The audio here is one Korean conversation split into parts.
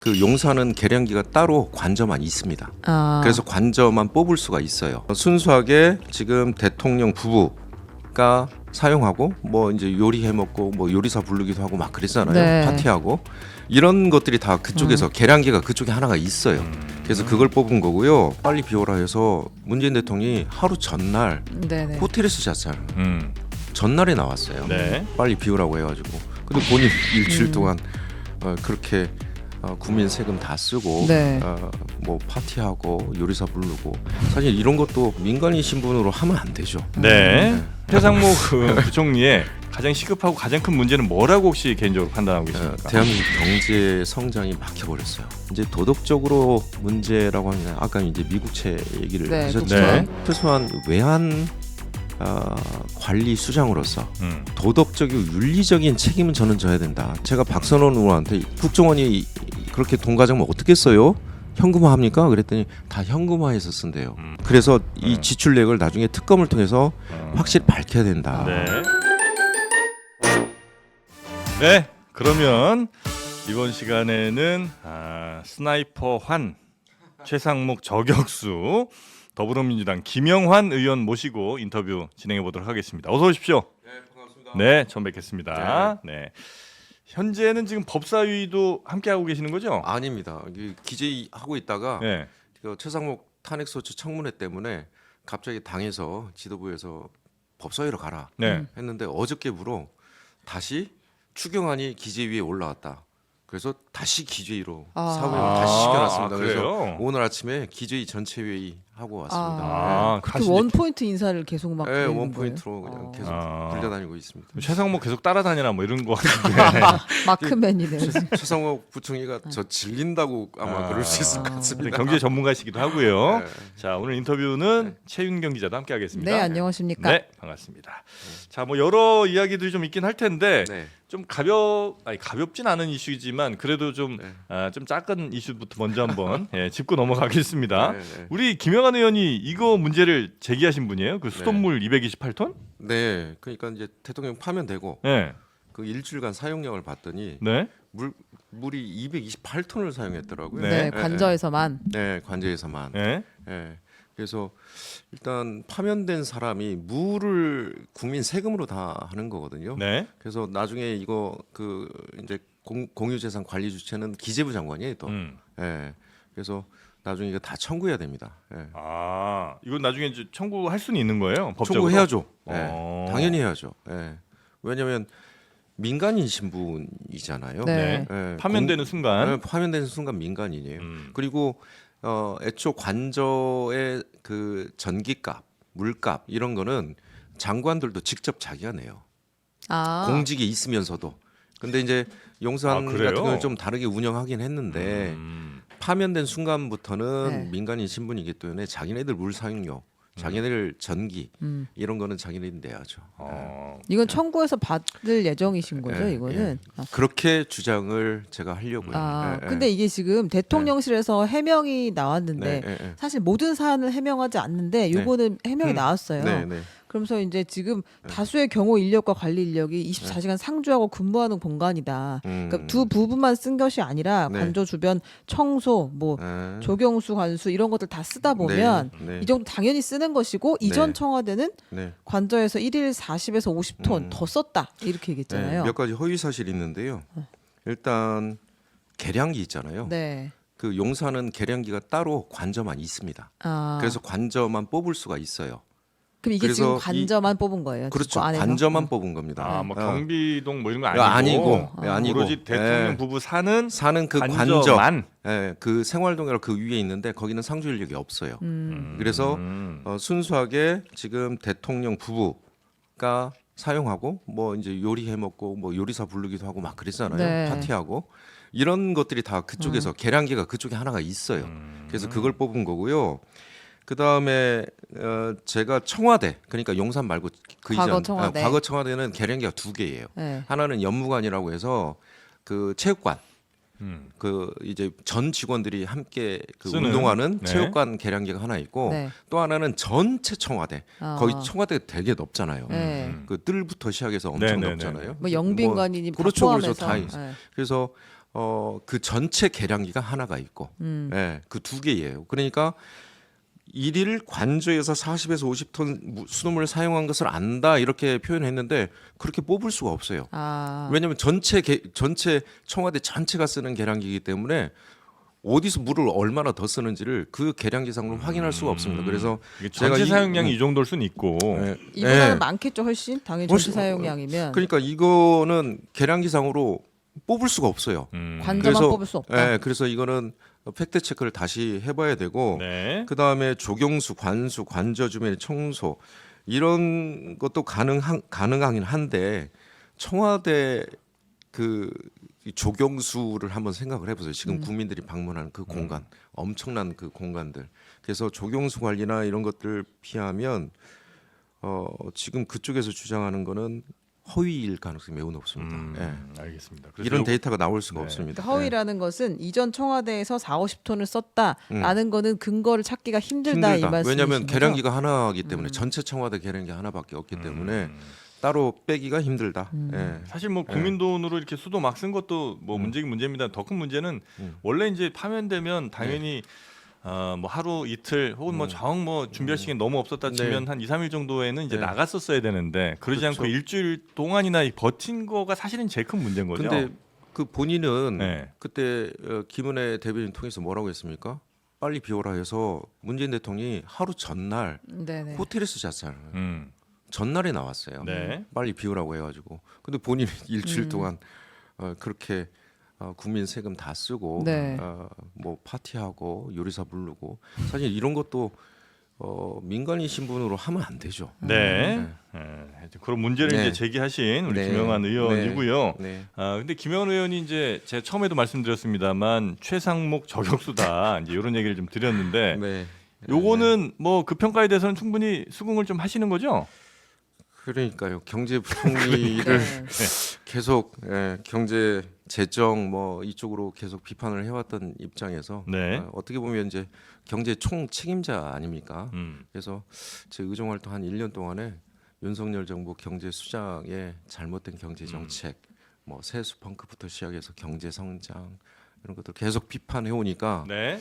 그 용사는 계량기가 따로 관저만 있습니다. 아. 그래서 관저만 뽑을 수가 있어요. 순수하게 지금 대통령 부부가 사용하고 뭐 이제 요리해 먹고 뭐 요리사 부르기도 하고 막 그랬잖아요. 네. 파티하고 이런 것들이 다 그쪽에서 계량기가 그쪽에 하나가 있어요. 그래서 그걸 뽑은 거고요. 빨리 비워라 해서 문재인 대통령이 하루 전날 네네. 호텔에서 잤잖아요. 전날에 나왔어요. 네. 빨리 비우라고 해가지고. 근데 본인 일주일 동안 그렇게 국민 세금 다 쓰고 네. 뭐 파티하고 요리사 부르고 사실 이런 것도 민간인 신분으로 하면 안 되죠. 네. 최상목 부총리의 가장 시급하고 가장 큰 문제는 뭐라고 혹시 개인적으로 판단하고 계십니까? 대한민국 경제 성장이 막혀버렸어요. 이제 도덕적으로 문제라고 하면 아까 이제 미국채 얘기를 네, 하셨지만 그렇죠. 최소한 외환 관리 수장으로서 도덕적이고 윤리적인 책임은 저는 져야 된다. 제가 박선원 의원한테 국정원이 그렇게 돈 가져면 어떻게 써요? 현금화 합니까? 그랬더니 다 현금화해서 쓴대요. 그래서 이 지출액을 나중에 특검을 통해서 확실히 밝혀야 된다. 네. 네. 그러면 이번 시간에는 스나이퍼 환 최상목 저격수 더불어민주당 김영환 의원 모시고 인터뷰 진행해 보도록 하겠습니다. 어서 오십시오. 네, 반갑습니다. 네, 처음 뵙겠습니다. 네. 현재는 지금 법사위도 함께 하고 계시는 거죠? 아닙니다. 기재위 하고 있다가 네. 그 최상목 탄핵소추 청문회 때문에 갑자기 당에서 지도부에서 법사위로 가라 네. 했는데 어저께부로 다시 추경안이 기재위에 올라왔다. 그래서 다시 기재위로 사무를 다시 시켜놨습니다. 그래서 그래요? 오늘 아침에 기재위 전체 회의 하고 왔습니다. 그렇게 다시 원포인트 인사를 계속 막 네, 내는 원포인트로 거예요? 그냥 계속 아. 불려다니고 있습니다. 최상목 계속 따라다니나 뭐 이런 거 같은데. 마크맨이네요. 최상목 부총리가 저 질린다고 아마 그럴 수 있을 것 같습니다. 경제 전문가이시기도 하고요. 네. 자, 오늘 인터뷰는 최윤경 기자도 함께 하겠습니다. 네, 안녕하십니까? 네, 반갑습니다. 자, 뭐 여러 이야기들이 좀 있긴 할 텐데 네. 좀 가볍진 않은 이슈지만 그래도 좀 좀 작은 이슈부터 먼저 한번 짚고 넘어가겠습니다. 네, 네. 우리 김영환 의원이 이거 문제를 제기하신 분이에요. 그 수돗물 228톤? 네, 그러니까 이제 대통령 파면되고 네. 그 일주일간 사용량을 봤더니 네. 물이 228톤을 사용했더라고요. 네, 관저에서만. 네, 관저에서만. 네. 네. 그래서 일단 파면된 사람이 물을 국민 세금으로 다 하는 거거든요. 네. 그래서 나중에 이거 그 이제 공유재산 관리 주체는 기재부 장관이에요 또. 예. 그래서 나중에 이거 다 청구해야 됩니다. 예. 이건 나중에 이제 청구할 수는 있는 거예요? 법적으로? 청구해야죠. 예. 어. 당연히 해야죠. 예. 왜냐하면 민간인 신분이잖아요. 네. 예. 파면되는 순간. 예, 파면되는 순간 민간인이에요. 그리고 애초 관저의 그 전기값, 물값 이런 거는 장관들도 직접 자기가 내요. 공직에 있으면서도. 근데 이제 용산 그래요? 같은 경우는 좀 다르게 운영하긴 했는데 파면된 순간부터는 네. 민간인 신분이기 때문에 자기네들 물 사용료, 자기네들 전기 이런 거는 자기네들 내야죠. 이건 청구해서 받을 예정이신 거죠, 예, 이거는? 예. 그렇게 주장을 제가 하려고요. 예, 예. 근데 이게 지금 대통령실에서 해명이 나왔는데 네, 예, 예. 사실 모든 사안을 해명하지 않는데 이거는 해명이 나왔어요. 네, 네. 그러면서 이제 지금 다수의 경호 인력과 관리 인력이 24시간 상주하고 근무하는 공간이다. 그러니까 두 부분만 쓴 것이 아니라 네. 관저 주변 청소, 뭐 예. 조경수 관수 이런 것들 다 쓰다 보면 네, 네. 이 정도 당연히 쓰는 것이고 이전 청와대는 네. 관저에서 1일 40에서 50톤 더 썼다 이렇게 얘기했잖아요. 네, 몇 가지 허위 사실이 있는데요. 일단 계량기 있잖아요. 네. 그 용사는 계량기가 따로 관저만 있습니다. 그래서 관저만 뽑을 수가 있어요. 그럼 이게 지금 그래서 관저만 뽑은 거예요? 그렇죠. 그 안에서? 관저만 뽑은 겁니다. 뭐 경비동 뭐 이런 거 아니고, 아니고, 아니고. 오로지 대통령 예. 부부 사는 사는 그 관저, 관저만. 예, 그 생활동이라고 그 위에 있는데 거기는 상주 인력이 없어요. 그래서 순수하게 지금 대통령 부부가 사용하고 뭐 이제 요리해 먹고 뭐 요리사 부르기도 하고 막 그랬잖아요. 네. 파티하고 이런 것들이 다 그쪽에서 계량기가 그쪽에 하나가 있어요. 그래서 그걸 뽑은 거고요. 그 다음에 제가 청와대 그러니까 용산 말고 그 과거 이전 청와대. 과거 청와대는 계량기가 두 개예요. 네. 하나는 연무관이라고 해서 그 체육관 그 이제 전 직원들이 함께 그 쓰는, 운동하는 네. 체육관 계량기가 하나 있고 네. 또 하나는 전체 청와대 거의 청와대가 되게 넓잖아요. 네. 그 뜰부터 시작해서 엄청 네, 네, 넓잖아요. 뭐 영빈관이니 다 그렇죠, 포함해서. 그렇죠, 다 있어요. 네. 그래서 그 전체 계량기가 하나가 있고, 예, 그 두 개예요. 그러니까 일일 관저에서 40에서 50톤 수돗물을 사용한 것을 안다 이렇게 표현했는데 그렇게 뽑을 수가 없어요. 왜냐하면 전체 청와대 전체가 쓰는 계량기이기 때문에 어디서 물을 얼마나 더 쓰는지를 그 계량기상으로 확인할 수가 없습니다. 그래서 제가 전체 사용량이 이 정도일 수는 있고 이보다는 많겠죠 훨씬 당연히 전체 사용량이면. 그러니까 이거는 계량기상으로 뽑을 수가 없어요. 관저만 뽑을 수 없다. 그래서 이거는 팩트 체크를 다시 해봐야 되고 네. 그 다음에 조경수, 관수, 관저 주변의 청소 이런 것도 가능하긴 한데 청와대 그 조경수를 한번 생각을 해보세요. 지금 국민들이 방문하는 그 공간, 엄청난 그 공간들. 그래서 조경수 관리나 이런 것들을 피하면 지금 그쪽에서 주장하는 거는 허위일 가능성이 매우 높습니다. 예. 알겠습니다. 그래서 이런 데이터가 나올 수가 네. 없습니다. 그러니까 허위라는 것은 이전 청와대에서 40-50톤을 썼다라는 거는 근거를 찾기가 힘들다 이 말씀이신 왜냐하면 거죠? 계량기가 하나이기 때문에 전체 청와대 계량기 하나밖에 없기 때문에 따로 빼기가 힘들다. 예. 사실 뭐 국민 돈으로 이렇게 수도 막 쓴 것도 뭐 문제긴 문제입니다. 더 큰 문제는 원래 이제 파면되면 당연히 뭐 하루 이틀 혹은 뭐 정 뭐 준비할 시간이 너무 없었다 치면 한 2, 3일 정도에는 이제 네. 나갔었어야 되는데 그러지 그렇죠. 않고 일주일 동안이나 버틴 거가 사실은 제일 큰 문제인 거죠. 근데 그 본인은 네. 그때 김은혜 대변인 통해서 뭐라고 했습니까? 빨리 비워라 해서 문재인 대통령이 하루 전날 네네. 호텔에서 잤잖아요. 음. 전날에 나왔어요. 네. 빨리 비우라고 해가지고. 근데 본인이 일주일 동안 그렇게 국민 세금 다 쓰고 네. 뭐 파티하고 요리사 부르고 사실 이런 것도 민간인 신분으로 하면 안 되죠. 네. 그런 문제를 네. 이제 제기하신 우리 네. 김영환 의원이고요. 네. 근데 김영환 의원이 이제 제가 처음에도 말씀드렸습니다만 최상목 저격수다 이제 이런 얘기를 좀 드렸는데 네. 요거는 뭐 그 평가에 대해서는 충분히 수긍을 좀 하시는 거죠? 그러니까요. 경제부총리를 네. 계속 경제 재정 뭐 이쪽으로 계속 비판을 해왔던 입장에서 네. 어떻게 보면 이제 경제 총 책임자 아닙니까? 그래서 제 의정 활동 한 1년 동안에 윤석열 정부 경제 수장의 잘못된 경제 정책, 뭐 세수 펑크부터 시작해서 경제 성장 이런 것들 계속 비판해 오니까 네.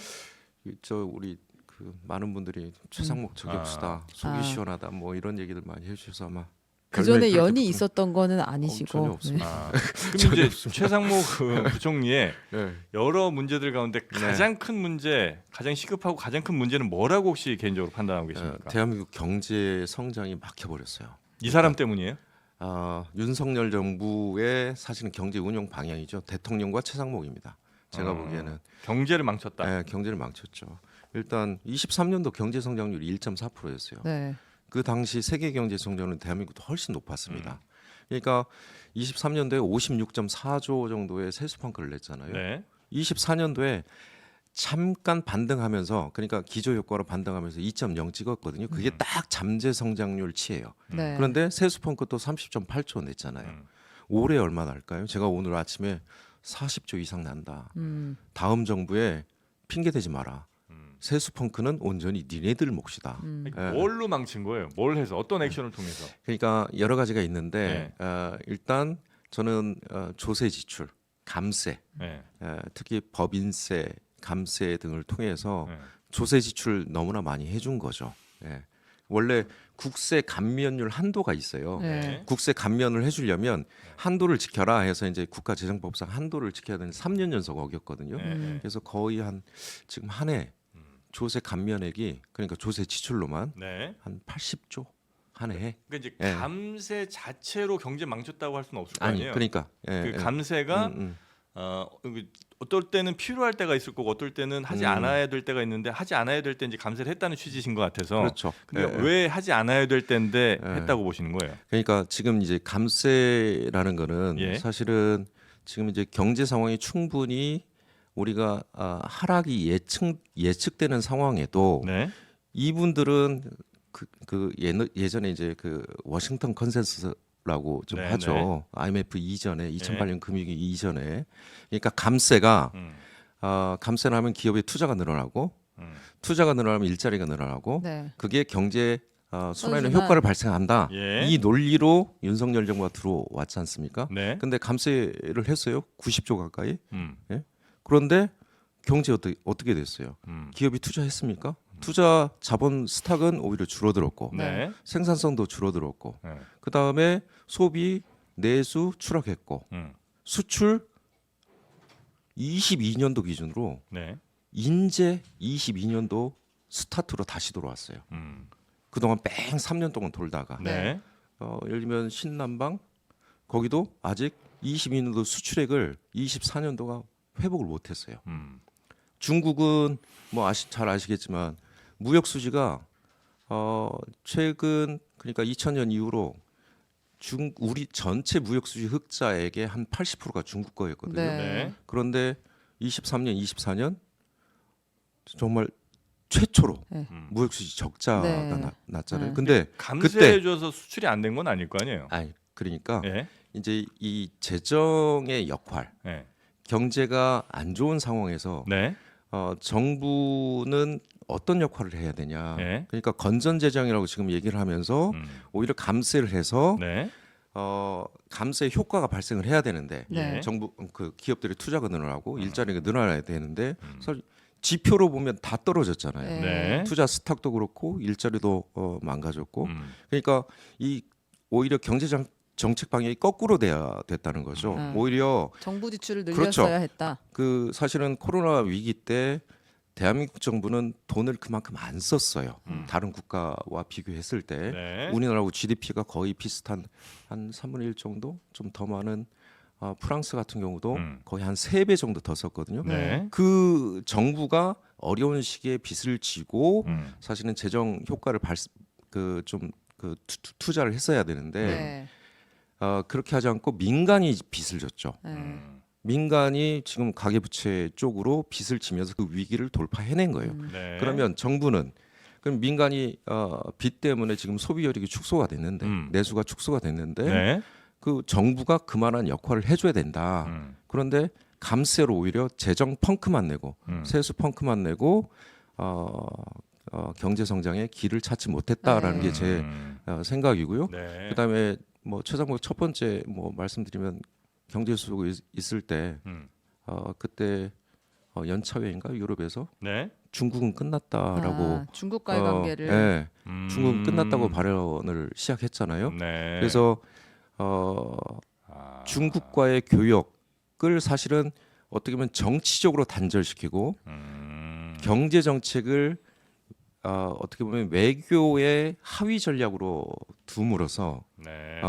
저 우리 그 많은 분들이 최상목 저격수다, 속이 시원하다 뭐 이런 얘기들 많이 해주셔서 아마 그 전에 별명이 연이 그렇게 있었던 거는 아니시고. 전혀 없습니다. 그럼 이제 최상목 그 부총리의 네. 여러 문제들 가운데 가장 큰 문제, 가장 시급하고 가장 큰 문제는 뭐라고 혹시 개인적으로 판단하고 계십니까? 대한민국 경제 성장이 막혀버렸어요. 이 사람 때문이에요? 윤석열 정부의 사실은 경제 운영 방향이죠. 대통령과 최상목입니다. 제가 보기에는 경제를 망쳤다. 네, 경제를 망쳤죠. 일단 23년도 경제 성장률이 1.4%였어요. 네. 그 당시 세계 경제 성장률은 대한민국도 훨씬 높았습니다. 그러니까 23년도에 56.4조 정도의 세수 펑크를 냈잖아요. 네. 24년도에 잠깐 반등하면서 그러니까 기저 효과로 반등하면서 2.0 찍었거든요. 그게 딱 잠재 성장률치예요. 네. 그런데 세수 펑크 또 30.8조 냈잖아요. 올해 얼마 날까요? 제가 오늘 아침에 40조 이상 난다. 다음 정부에 핑계 대지 마라. 세수 펑크는 온전히 니네들 몫이다. 뭘로 망친 거예요? 뭘 해서 어떤 액션을 통해서? 그러니까 여러 가지가 있는데 일단 저는 조세 지출, 감세, 네. 특히 법인세, 감세 등을 통해서 네. 조세 지출 너무나 많이 해준 거죠. 원래 국세 감면율 한도가 있어요. 네. 국세 감면을 해주려면 한도를 지켜라 해서 이제 국가재정법상 한도를 지켜야 되는 3년 연속 어겼거든요. 그래서 거의 지금 한 해 조세 감면액이 그러니까 조세 지출로만 네. 한 80조 한 해. 그러니까 이제 예. 감세 자체로 경제 망쳤다고 할 수는 없을 거 아니 아니에요. 그러니까 그 감세가 어떨 때는 필요할 때가 있을 거고 어떨 때는 하지 않아야 될 때가 있는데 하지 않아야 될 때 이제 감세를 했다는 취지신 것 같아서. 그렇죠. 근데 왜 하지 않아야 될 때인데 예. 했다고 보시는 거예요? 그러니까 지금 이제 감세라는 거는 예. 사실은 지금 이제 경제 상황이 충분히 우리가 하락이 예측되는 상황에도 네. 이분들은 예전에 이제 그 워싱턴 컨센서스라고 좀 네, 하죠. 네. IMF 이전에 2008년 금융위기 이전에 그러니까 감세가 감세를 하면 기업의 투자가 늘어나고 투자가 늘어나면 일자리가 늘어나고 네. 그게 경제 손해는 선순환. 효과를 발생한다. 예. 이 논리로 윤석열 정부가 들어왔지 않습니까? 네. 근데 감세를 했어요. 90조 가까이. 음. 그런데 경제 어떻게 됐어요? 기업이 투자했습니까? 투자 자본 스탁은 오히려 줄어들었고 네. 생산성도 줄어들었고 네. 그다음에 소비 내수 추락했고 수출 22년도 기준으로 네. 인제 22년도 스타트로 다시 돌아왔어요. 그동안 뺑 3년 동안 돌다가 네. 예를 들면 신남방 거기도 아직 22년도 수출액을 24년도가 회복을 못했어요. 중국은 뭐 잘 아시겠지만 무역 수지가 최근 그러니까 2000년 이후로 우리 전체 무역 수지 흑자액의 한 80%가 중국 거였거든요. 네. 네. 그런데 23년, 24년 정말 최초로 네. 무역 수지 적자가 네. 났잖아요. 네. 근데 감세해줘서 수출이 안 된 건 아닐 거 아니에요. 그러니까 예. 이제 이 재정의 역할, 예. 경제가 안 좋은 상황에서 네. 정부는 어떤 역할을 해야 되냐. 네. 그러니까 건전 재정이라고 지금 얘기를 하면서 오히려 감세를 해서 네. 감세 효과가 발생을 해야 되는데 네. 정부 그 기업들의 투자가 늘어나고 일자리가 늘어나야 되는데 지표로 보면 다 떨어졌잖아요. 네. 네. 투자 스탁도 그렇고 일자리도 망가졌고 그러니까 이 오히려 경제적 정책 방향이 거꾸로 됐다는 거죠. 오히려 정부 지출을 그렇죠. 늘렸어야 했다. 그 사실은 코로나 위기 때 대한민국 정부는 돈을 그만큼 안 썼어요. 다른 국가와 비교했을 때 네. 우리나라하고 GDP가 거의 비슷한 한 3분의 1 정도 좀 더 많은 프랑스 같은 경우도 거의 한 3배 정도 더 썼거든요. 네. 그 정부가 어려운 시기에 빚을 지고 사실은 재정 효과를 투자를 했어야 되는데 네. 그렇게 하지 않고 민간이 빚을 졌죠. 네. 민간이 지금 가계부채 쪽으로 빚을 지면서 그 위기를 돌파해낸 거예요. 네. 그러면 정부는 그럼 민간이 빚 때문에 지금 소비 여력이 축소가 됐는데 내수가 축소가 됐는데 네. 그 정부가 그만한 역할을 해줘야 된다. 그런데 감세로 오히려 재정 펑크만 내고 세수 펑크만 내고 경제 성장에 길을 찾지 못했다라는 네. 게 제 생각이고요. 네. 그다음에 뭐 최상목 첫 번째 뭐 말씀드리면 경제 수속이 있을 때 그때 연차회인가 유럽에서 네. 중국은 끝났다라고 중국과의 관계를 네, 중국은 끝났다고 발언을 시작했잖아요. 네. 그래서 중국과의 교역을 사실은 어떻게 보면 정치적으로 단절시키고 경제 정책을 어떻게 보면 외교의 하위 전략으로 둠으로써 네.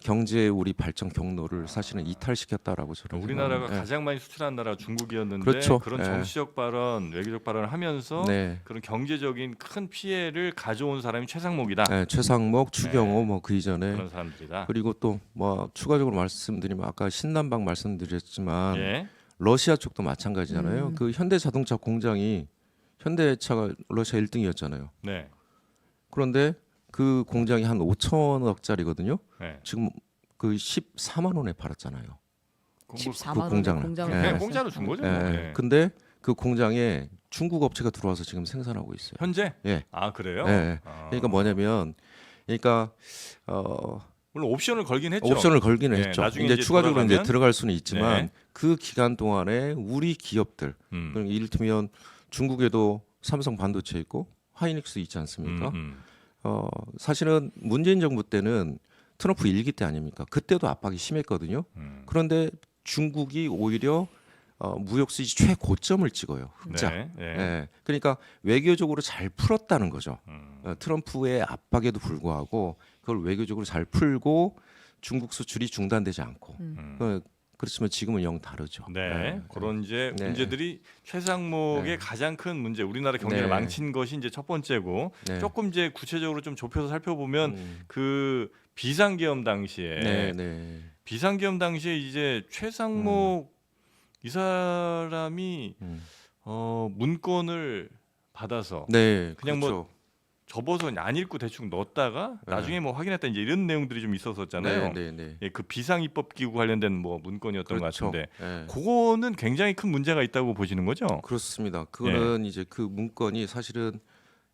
경제 우리 발전 경로를 사실은 이탈시켰다라고 저는 우리나라가 생각합니다. 가장 많이 수출한 나라가 중국이었는데 그렇죠. 그런 예. 정치적 발언, 외교적 발언을 하면서 네. 그런 경제적인 큰 피해를 가져온 사람이 최상목이다. 네, 최상목, 추경호 네. 뭐 그 이전에 그런 사람들이다. 그리고 또 뭐 추가적으로 말씀드리면 아까 신남방 말씀드렸지만 예. 러시아 쪽도 마찬가지잖아요. 그 현대자동차 공장이 현대차가 러시아 1등이었잖아요. 네. 그런데 그 공장이 한 5천억짜리거든요. 네. 지금 그 14만 원에 팔았잖아요. 14만 원에 공장을. 공장을 네. 그냥 공짜로 준 거죠. 뭐. 예. 네. 근데 그 공장에 중국 업체가 들어와서 지금 생산하고 있어요. 현재? 예. 아 그래요? 예. 아. 그러니까 뭐냐면 그러니까 물론 옵션을 걸긴 했죠. 옵션을 걸기는 네, 했죠. 나중에 이제 이제 추가적으로 이제 돌아가면? 들어갈 수는 있지만 네. 그 기간 동안에 우리 기업들 그럼 이를테면 중국에도 삼성 반도체 있고 하이닉스 있지 않습니까? 사실은 문재인 정부 때는 트럼프 1기 때 아닙니까? 그때도 압박이 심했거든요. 그런데 중국이 오히려 무역 수지 최고점을 찍어요. 흑자. 네. 네. 예. 그러니까 외교적으로 잘 풀었다는 거죠. 트럼프의 압박에도 불구하고 그걸 외교적으로 잘 풀고 중국 수출이 중단되지 않고. 그렇지만 지금은 영 다르죠. 네, 예. 그런 이제 네. 문제들이 최상목의 네. 가장 큰 문제, 우리나라 경제를 네. 망친 것이 이제 첫 번째고 네. 조금 이제 구체적으로 좀 좁혀서 살펴보면 그 비상계엄 당시에 네, 네. 비상계엄 당시에 이제 최상목 이 사람이 문건을 받아서 네, 그냥 그렇죠. 뭐 접어서 안 읽고 대충 넣었다가 네. 나중에 뭐 확인했다 이제 이런 내용들이 좀 있었었잖아요. 네, 네, 네. 예, 그 비상입법기구 관련된 뭐 문건이었던 그렇죠. 것 같은데 예. 그거는 굉장히 큰 문제가 있다고 보시는 거죠? 그렇습니다. 그거는 이제 그 문건이 사실은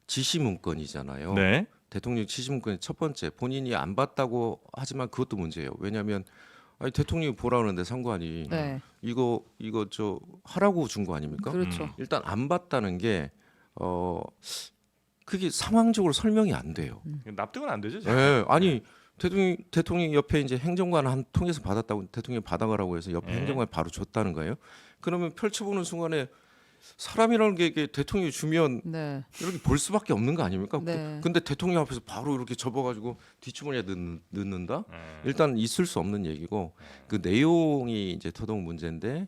지시 문건이잖아요. 네. 대통령 취임권의 첫 번째 본인이 안 봤다고 하지만 그것도 문제예요. 왜냐하면 아니 대통령이 보라 그러는데 상관이 네. 이거 저 하라고 준 거 아닙니까? 그렇죠. 일단 안 봤다는 게 그게 상황적으로 설명이 안 돼요. 납득은 안 되죠. 예, 아니 대통령 옆에 이제 행정관 한 통해서 받았다고 대통령이 받아가라고 해서 옆에 행정관이 바로 줬다는 거예요. 그러면 펼쳐보는 순간에 사람이라는 게 이게 대통령이 주면 네. 이렇게 볼 수밖에 없는 거 아닙니까? 네. 근데 대통령 앞에서 바로 이렇게 접어가지고 뒷주머니에 넣는다? 일단 있을 수 없는 얘기고 그 내용이 이제 더더욱 문제인데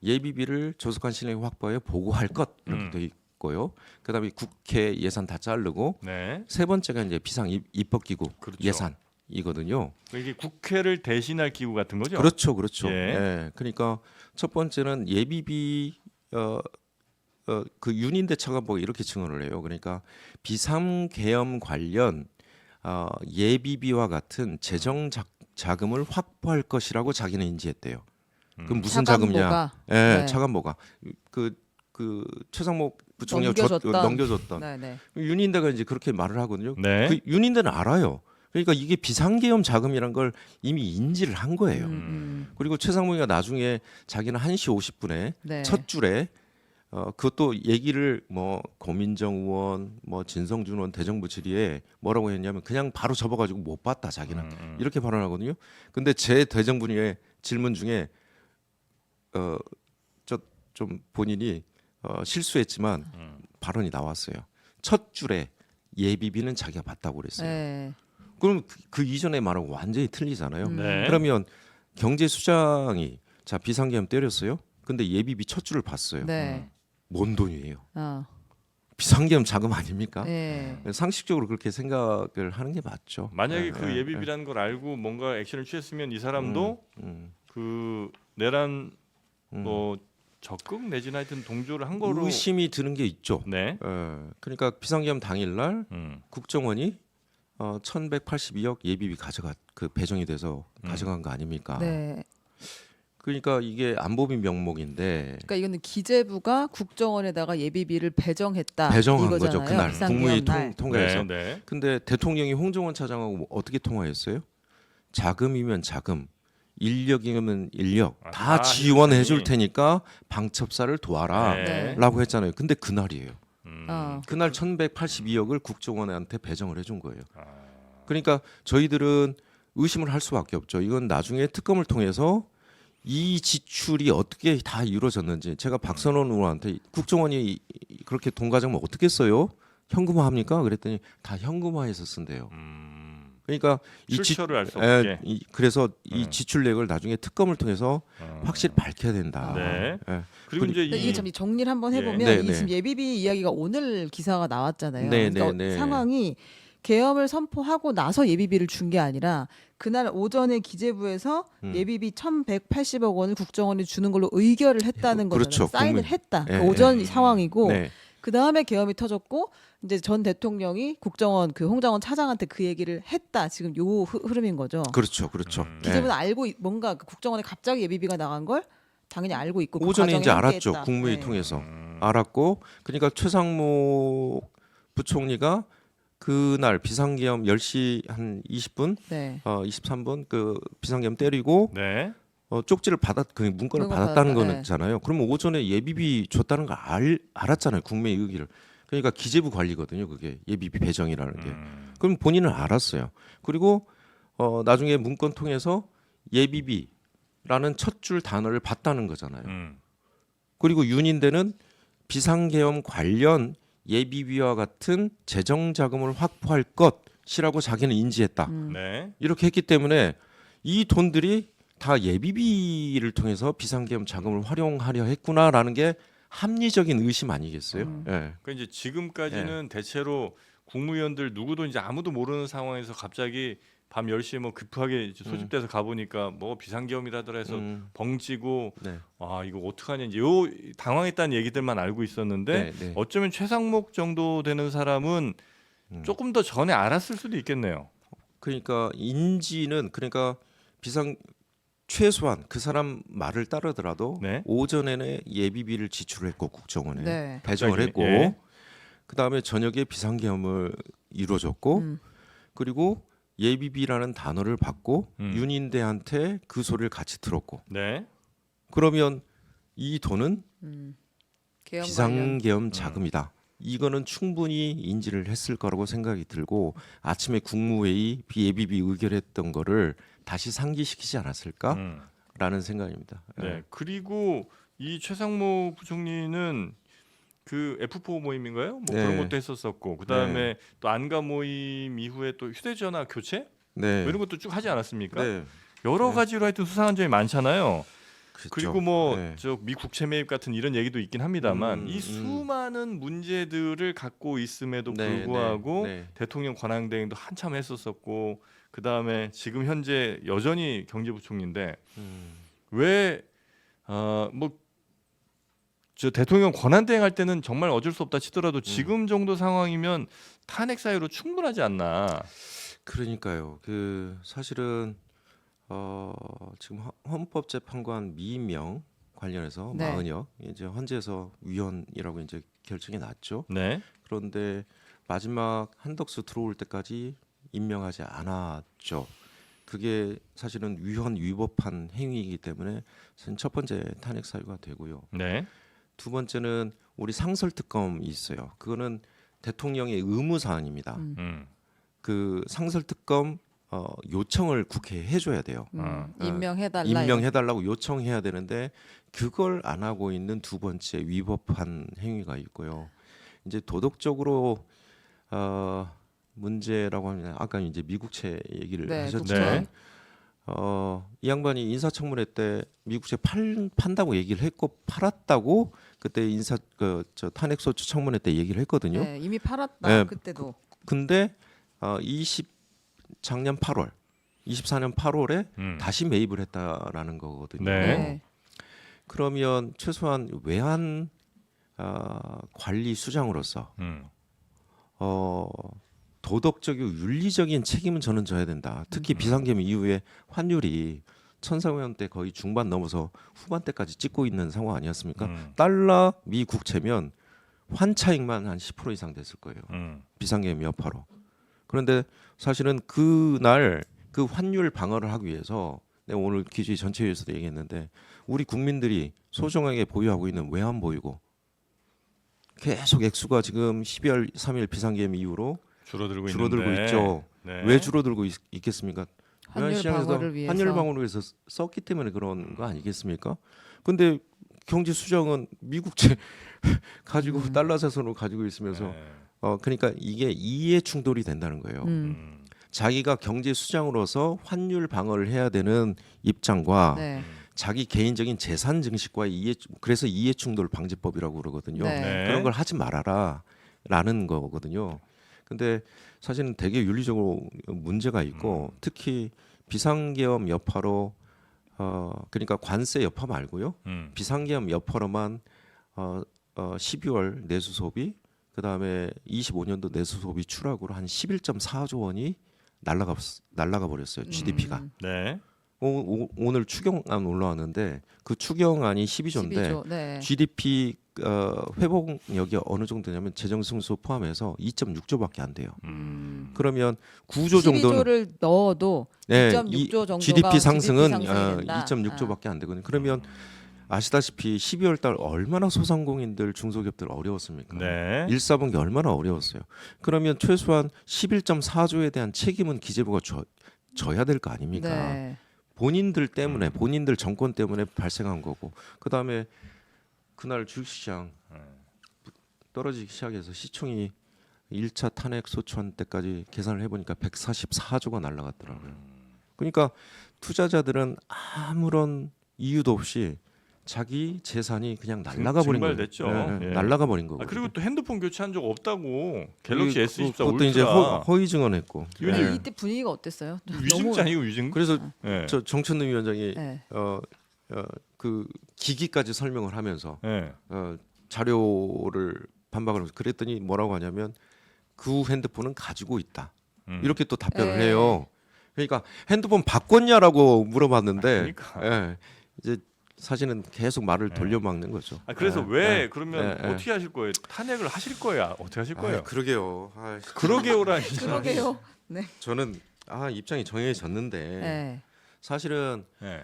예비비를 조속한 시일 내에 확보하여 보고할 것 이렇게 돼 있고요. 그다음에 국회 예산 다 자르고 네. 세 번째가 이제 비상 입법기구 그렇죠. 예산이거든요. 이게 국회를 대신할 기구 같은 거죠. 그렇죠, 그렇죠. 예. 예. 그러니까 첫 번째는 예비비 그 윤인대 차관보가 이렇게 증언을 해요. 그러니까 비상계엄 관련 예비비와 같은 재정 자금을 확보할 것이라고 자기는 인지했대요. 그럼 무슨 자금이냐? 차관보가? 예, 네. 차관보가 그 최상목 부총리가 넘겨줬던 네, 네. 윤인대가 이제 그렇게 말을 하거든요. 네. 그 윤인대는 알아요. 그러니까 이게 비상계엄 자금이란 걸 이미 인지를 한 거예요. 그리고 최상목이가 나중에 자기는 1시 50분에 네. 첫 줄에 그것도 얘기를 뭐 고민정 의원, 뭐 진성준 의원 대정부 질의에 뭐라고 했냐면 그냥 바로 접어가지고 못 봤다 자기는 이렇게 발언하거든요. 근데 제 대정부의 질문 중에 좀 본인이 실수했지만 발언이 나왔어요. 첫 줄에 예비비는 자기가 봤다고 그랬어요. 네. 그럼 그 이전에 말하고 완전히 틀리잖아요. 네. 그러면 경제수장이 자 비상계엄 때렸어요. 근데 예비비 첫 줄을 봤어요. 네. 뭔 돈이에요? 어. 비상계엄 자금 아닙니까? 네. 상식적으로 그렇게 생각을 하는 게 맞죠. 만약에 예, 그 예, 예비비라는 걸 알고 뭔가 액션을 취했으면 이 사람도 음. 그 내란 뭐 적극 내지는 하여튼 동조를 한 거로 의심이 드는 게 있죠. 네. 그러니까 비상계엄 당일날 음. 국정원이 1,182억 예비비 그 배정이 돼서 가져간 거 아닙니까? 네. 그러니까 이게 안보비 명목인데 그러니까 이거는 기재부가 국정원에다가 예비비를 배정했다. 배정한 이거잖아요. 거죠 그날 비상계엄 국무회의 날. 통과해서. 네. 네. 근데 대통령이 홍정원 차장하고 어떻게 통화했어요? 자금이면 자금, 인력이면 인력 다 지원해 줄 테니까 방첩사를 도와라라고 네. 했잖아요. 근데 그날이에요. 어. 그날 1,182억을 국정원한테 배정을 해준 거예요. 그러니까 저희들은 의심을 할 수밖에 없죠. 이건 나중에 특검을 통해서 이 지출이 어떻게 다 이루어졌는지 제가 박선원 의원한테 국정원이 그렇게 돈 가져면 어떻게 써요? 현금화합니까? 그랬더니 다 현금화해서 쓴대요. 그러니까 출처를 알 수 없게. 그래서 이 지출액을 나중에 특검을 통해서 확실히 밝혀야 된다. 네. 예. 그리고 이제 이게 참 정리를 한번 해보면 네, 이 네. 지금 예비비 이야기가 오늘 기사가 나왔잖아요. 네, 그러니까 네, 네. 상황이 계엄을 선포하고 나서 예비비를 준 게 아니라 그날 오전에 기재부에서 예비비 1,180억 원을 국정원에 주는 걸로 의결을 했다는 거잖아요. 그렇죠. 사인을 국민- 했다. 예, 그 오전 상황이고 네. 그 다음에 계엄이 터졌고 이제 전 대통령이 국정원 그 홍장원 차장한테 그 얘기를 했다. 지금 요 흐름인 거죠. 그렇죠, 그렇죠. 기재부는 예. 알고 뭔가 그 국정원에 갑자기 예비비가 나간 걸 당연히 알고 있고 그 오전에 과정에 이제 알았죠. 함께했다. 국무회의 네. 통해서 알았고, 그러니까 최상목 부총리가 그날 비상계엄 10시 한 20분, 네. 23분 그 비상계엄 때리고 네. 쪽지를 그 문건을 문건 받았다는 받았다. 거잖아요. 그러면 오전에 예비비 줬다는 걸 알았잖아요. 국무회의 의기를. 그러니까 기재부 관리거든요. 그게 예비비 배정이라는 게. 그럼 본인은 알았어요. 그리고 나중에 문건 통해서 예비비라는 첫 줄 단어를 봤다는 거잖아요. 그리고 윤인대는 비상계엄 관련 예비비와 같은 재정 자금을 확보할 것이라고 자기는 인지했다. 네. 이렇게 했기 때문에 이 돈들이 다 예비비를 통해서 비상계엄 자금을 활용하려 했구나라는 게 합리적인 의심 아니겠어요? 예. 그러니까 이제 지금까지는 대체로 국무위원들 누구도 이제 아무도 모르는 상황에서 갑자기 밤 10시에 뭐 급하게 이제 소집돼서 가보니까 뭐 비상계엄이라더라 해서 벙찌고 네. 아 이거 어떡하냐 이제 요 당황했다는 얘기들만 알고 있었는데 네, 네. 어쩌면 최상목 정도 되는 사람은 조금 더 전에 알았을 수도 있겠네요. 그러니까 인지는 그러니까 최소한 그 사람 말을 따르더라도 네. 오전에는 예비비를 지출했고 국정원에 네. 배정을 갑자기, 했고 예. 그 다음에 저녁에 비상계엄을 이루어졌고 그리고 예비비라는 단어를 받고 음. 윤인대한테 그 소리를 같이 들었고 네. 그러면 이 돈은 계엄 관련. 비상계엄 자금이다. 이거는 충분히 인지를 했을 거라고 생각이 들고 아침에 국무회의 예비비 의결했던 거를 다시 상기시키지 않았을까라는 생각입니다. 네. 그리고 이 최상목 부총리는 그 F4 모임인가요? 뭐 네. 그런 것도 했었었고 그다음에 또 안가 모임 이후에 또 휴대전화 교체 네. 뭐 이런 것도 쭉 하지 않았습니까? 네. 여러 네. 가지로 하여튼 수상한 점이 많잖아요. 그렇죠. 그리고 뭐 네. 저 미 국채 매입 같은 이런 얘기도 있긴 합니다만 이 음. 수많은 문제들을 갖고 있음에도 네, 불구하고 네, 네. 대통령 권한 대행도 한참 했었었고 그다음에 지금 현재 여전히 경제부총리인데 왜 뭐 저 대통령 권한 대행할 때는 정말 어쩔 수 없다 치더라도 지금 정도 상황이면 탄핵 사유로 충분하지 않나. 그러니까요. 그 사실은 지금 헌법재판관 미임명 관련해서 네. 마흔여 이제 헌재에서 위헌이라고 이제 결정이 났죠. 네. 그런데 마지막 한덕수 들어올 때까지 임명하지 않았죠. 그게 사실은 위헌 위법한 행위이기 때문에 첫 번째 탄핵 사유가 되고요. 네. 두 번째는 우리 상설특검이 있어요. 그거는 대통령의 의무 사항입니다. 그 상설특검 요청을 국회에 해줘야 돼요. 임명해달라. 임명해달라고 요청해야 되는데 그걸 안 하고 있는 두 번째 위법한 행위가 있고요. 이제 도덕적으로 문제라고 하면 아까 이제 미국채 얘기를 네, 하셨지만 네. 이 양반이 인사청문회 때 미국채 판다고 얘기를 했고 팔았다고 그때 저 탄핵소추 청문회 때 얘기를 했거든요. 네, 이미 팔았다. 네, 그때도. 근데 작년 8월, 24년 8월에 다시 매입을 했다라는 거거든요. 네. 그러면 최소한 외환 관리 수장으로서 도덕적이고 윤리적인 책임은 저는 져야 된다. 특히 비상계엄 이후에 환율이 1,400원대 거의 중반 넘어서 후반대까지 찍고 있는 상황 아니었습니까? 달러 미 국채면 환차익만 한 10% 이상 됐을 거예요. 비상계엄 여파로. 그런데 사실은 그날 그 환율 방어를 하기 위해서 내가 오늘 기주의 전체회의에서도 얘기했는데 우리 국민들이 소중하게 보유하고 있는 외환 보유고 계속 액수가 지금 12월 3일 비상계엄 이후로 줄어들고 있는데. 있죠. 네. 왜 줄어들고 있겠습니까? 환율 방어를 위해서. 환율 방어를 위해서 썼기 때문에 그런 거 아니겠습니까? 근데 경제 수장은 미국채 가지고 달러 자산으로 가지고 있으면서 네. 그러니까 이게 이해 충돌이 된다는 거예요. 자기가 경제 수장으로서 환율 방어를 해야 되는 입장과 네. 자기 개인적인 재산 증식과의 그래서 이해 충돌 방지법이라고 그러거든요. 네. 그런 걸 하지 말아라라는 거거든요. 근데 사실은 되게 윤리적으로 문제가 있고 특히 비상계엄 여파로 그러니까 관세 여파 말고요. 비상계엄 여파로만 12월 내수 소비 그다음에 25년도 내수 소비 추락으로 한 11.4조 원이 날라가 버렸어요. GDP가. 네. 오늘 추경안 올라왔는데 그 추경안이 12조인데 12조. 네. GDP 회복력이 어느 정도냐면 재정 승수 포함해서 2.6조밖에 안 돼요. 그러면 9조 정도는 12조를 넣어도 네, 2.6조 정도가 GDP 상승은 GDP 상승이 된다. 2.6조밖에 안 되거든요. 그러면 아시다시피 12월 달 얼마나 소상공인들 중소기업들 어려웠습니까? 네. 1사분기 얼마나 어려웠어요. 그러면 최소한 11.4조에 대한 책임은 기재부가 져야 될 거 아닙니까? 네. 본인들 때문에 본인들 정권 때문에 발생한 거고 그다음에 그날 주식시장 떨어지기 시작해서 시총이 1차 탄핵 소추한 때까지 계산을 해보니까 144조가 날라갔더라고요. 그러니까 투자자들은 아무런 이유도 없이 자기 재산이 그냥 날라가 버린 거예요. 증발됐죠. 네, 예. 날라가 버린 거고. 그리고 또 핸드폰 교체한 적 없다고 갤럭시 S24 그것도 울트라. 이제 허위 증언했고. 이거 근데 이때 분위기가 어땠어요? 위증자 아니고 위증? 그래서 예. 저 정천능 위원장이 네. 그 기기까지 설명을 하면서 예. 자료를 반박을 하면서 그랬더니 뭐라고 하냐면 그 핸드폰은 가지고 있다. 이렇게 또 답변을 네. 해요. 그러니까 핸드폰 바꿨냐라고 물어봤는데 그러니까. 예, 이제 사실은 계속 말을 돌려막는 거죠. 그래서 네, 왜 네, 그러면 네, 어떻게 하실 거예요? 탄핵을 하실 거야? 어떻게 하실 거예요? 그러게요. 그러게요라니. 그러게요. 네. 저는 입장이 정해졌는데 네. 사실은 네.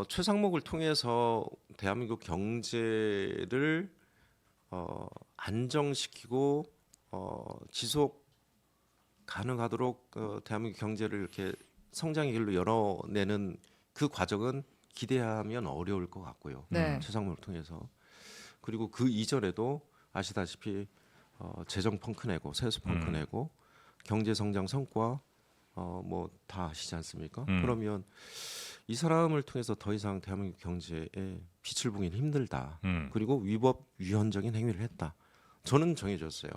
최상목을 통해서 대한민국 경제를 안정시키고 지속 가능하도록 대한민국 경제를 이렇게 성장의 길로 열어내는 그 과정은 기대하면 어려울 것 같고요. 네. 최상목을 통해서. 그리고 그 이전에도 아시다시피 재정 펑크 내고 세수 펑크 내고 경제 성장 성과 뭐 다 아시지 않습니까? 그러면 이 사람을 통해서 더 이상 대한민국 경제에 빛을 보기는 힘들다. 그리고 위법 위헌적인 행위를 했다. 저는 정해졌어요.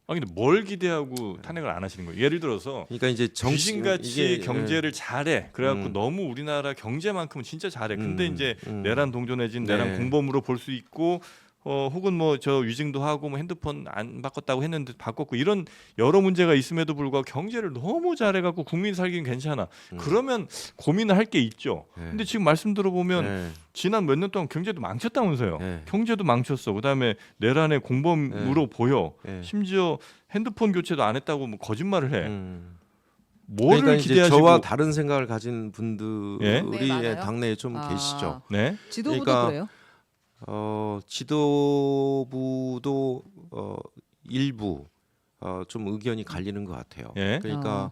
근데 뭘 기대하고 탄핵을 안 하시는 거예요? 예를 들어서 그러니까 이제 귀신같이 경제를 잘해. 그래갖고 너무 우리나라 경제만큼은 진짜 잘해. 근데 이제 내란 동조 내진 내란 네. 공범으로 볼 수 있고 혹은 뭐 저 위증도 하고 뭐 핸드폰 안 바꿨다고 했는데 바꿨고 이런 여러 문제가 있음에도 불구하고 경제를 너무 잘해갖고 국민 살기는 괜찮아. 그러면 고민을 할 게 있죠. 근데 지금 말씀 들어보면 지난 몇 년 동안 경제도 망쳤다면서요. 경제도 망쳤어. 그다음에 내란의 공범으로 보여. 심지어 핸드폰 교체도 안 했다고 뭐 거짓말을 해. 뭐를 그러니까 이제 기대하시고 저와 다른 생각을 가진 분들이 네, 맞아요. 당내에 좀 계시죠. 네? 지도부도 그러니까 그래요? 지도부도 일부 좀 의견이 갈리는 것 같아요. 예? 그러니까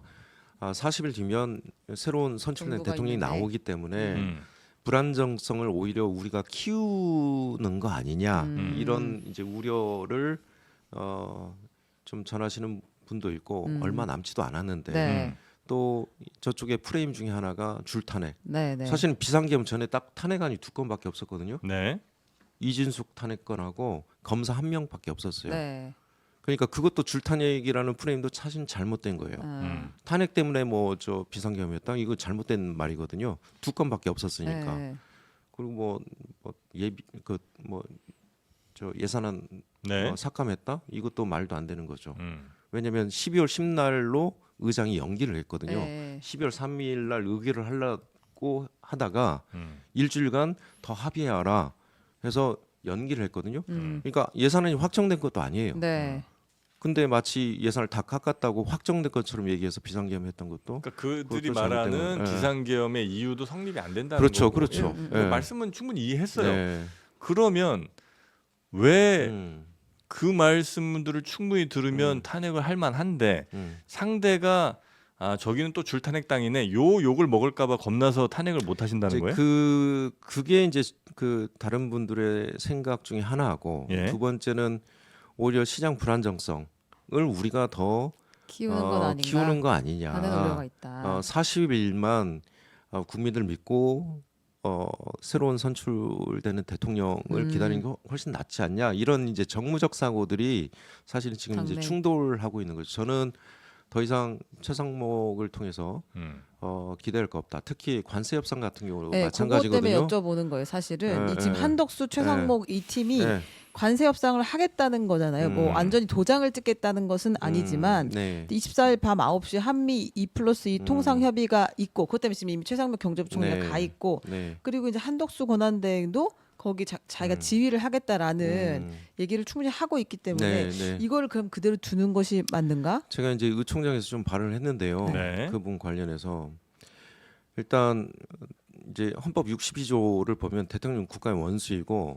40일 뒤면 새로운 선출된 정부가 대통령이 있는데. 나오기 때문에 불안정성을 오히려 우리가 키우는 거 아니냐 이런 이제 우려를 좀 전하시는 분도 있고 얼마 남지도 않았는데 네. 또 저쪽에 프레임 중에 하나가 줄탄핵. 네, 네. 사실은 비상계엄 전에 딱 탄핵안이 2건밖에 없었거든요. 네. 이진숙 탄핵건하고 검사 1명밖에 없었어요. 네. 그러니까 그것도 줄탄핵이라는 프레임도 사실 잘못된 거예요. 탄핵 때문에 뭐 저 비상계엄이었다 이거 잘못된 말이거든요. 2건밖에 없었으니까. 네. 그리고 뭐 예비 저 예산안 네. 삭감했다 이것도 말도 안 되는 거죠. 왜냐하면 12월 10날로 의장이 연기를 했거든요. 네. 12월 3일 날 의결을 하려고 하다가 일주일간 더 합의하라 해서 연기를 했거든요. 그러니까 예산안이 확정된 것도 아니에요. 네. 근데 마치 예산을 다 깎았다고 확정된 것처럼 얘기해서 비상계엄했던 것도 그러니까 그들이 그것도 말하는 잘못된 거. 비상계엄의 이유도 성립이 안 된다는 그렇죠, 거고. 그렇죠. 그 말씀은 충분히 이해했어요. 네. 그러면 왜 음, 그 말씀들을 충분히 들으면 탄핵을 할 만한데 상대가 저기는 또 줄탄핵당이네. 요 욕을 먹을까봐 겁나서 탄핵을 못 하신다는 이제 거예요? 그게 이제 그 다른 분들의 생각 중에 하나하고 예. 두 번째는 오히려 시장 불안정성을 우리가 더 키우는 건 아닌가? 키우는 거 아니냐. 하는 우려가 있다. 40일만 국민들 믿고 새로운 선출되는 대통령을 기다리는 게 훨씬 낫지 않냐. 이런 이제 정무적 사고들이 사실 지금 이제 당내. 충돌하고 있는 거죠. 저는 더 이상 최상목을 통해서 기대할 거 없다. 특히 관세 협상 같은 경우도 네, 마찬가지거든요. 그것 때문에 여쭤보는 거예요. 사실은 네, 이 지금 네. 한덕수, 최상목 이 팀이 네. 관세 협상을 하겠다는 거잖아요. 뭐 완전히 도장을 찍겠다는 것은 아니지만 네. 24일 밤 9시 한미 2+2 통상 협의가 있고 그것 때문에 지금 이미 최상목 경제부총리가 네. 가 있고 네. 그리고 이제 한덕수 권한대행도 거기 자기가 지휘를 하겠다라는 얘기를 충분히 하고 있기 때문에 네, 네. 이거를 그럼 그대로 두는 것이 맞는가? 제가 이제 의총장에서 좀 발언을 했는데요. 네. 그분 관련해서 일단 이제 헌법 62조를 보면 대통령 국가의 원수이고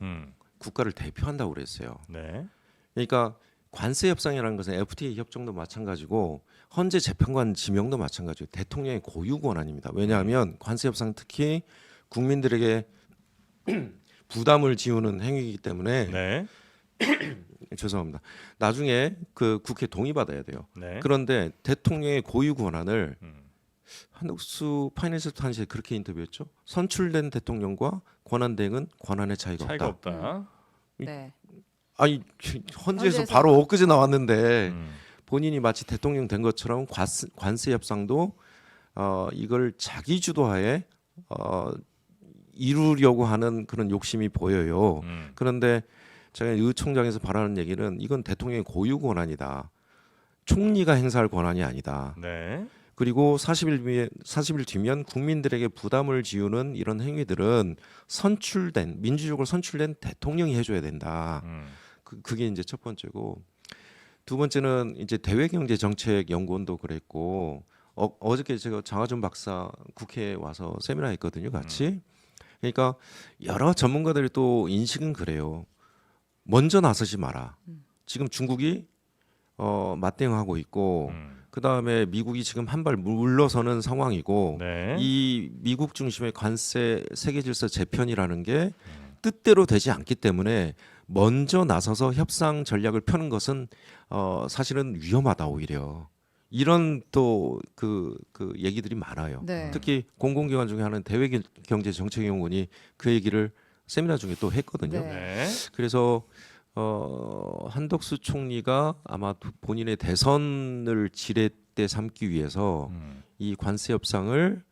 국가를 대표한다고 그랬어요. 네. 그러니까 관세 협상이라는 것은 FTA 협정도 마찬가지고 헌재 재판관 지명도 마찬가지고 대통령의 고유 권한입니다. 왜냐하면 관세 협상 특히 국민들에게 부담을 지우는 행위이기 때문에 네. 죄송합니다. 나중에 그 국회 동의받아야 돼요. 네. 그런데 대통령의 고유 권한을 한덕수 파이낸셜 타임스에 그렇게 인터뷰했죠. 선출된 대통령과 권한 대행은 권한의 차이가 차이가 없다. 없다. 네. 아니 헌재에서 헌재에서 바로 엊그제 나왔는데 본인이 마치 대통령 된 것처럼 관세 협상도 이걸 자기 주도하에 이루려고 하는 그런 욕심이 보여요. 그런데 제가 의총장에서 바라는 얘기는 이건 대통령의 고유 권한이다. 총리가 행사할 권한이 아니다. 네. 그리고 40일 뒤면 국민들에게 부담을 지우는 이런 행위들은 민주적으로 선출된 대통령이 해줘야 된다. 그게 이제 첫 번째고, 두 번째는 이제 대외경제정책연구원도 그랬고, 어저께 제가 장하준 박사 국회에 와서 세미나 했거든요, 같이. 그러니까 여러 전문가들이 또 인식은 그래요. 먼저 나서지 마라. 지금 중국이 맞대응하고 있고, 그 다음에 미국이 지금 한 발 물러서는 상황이고, 네. 이 미국 중심의 관세 세계 질서 재편이라는 게 뜻대로 되지 않기 때문에 먼저 나서서 협상 전략을 펴는 것은 사실은 위험하다 오히려. 이런 또 그 얘기들이 많아요. 네. 특히 공공기관 중에 하나는 대외경제정책연구원이 그 얘기를 세미나 중에 또 했거든요. 네. 네. 그래서 한덕수 총리가 아마 본인의 대선을 지렛대 삼기 위해서 이 관세 협상을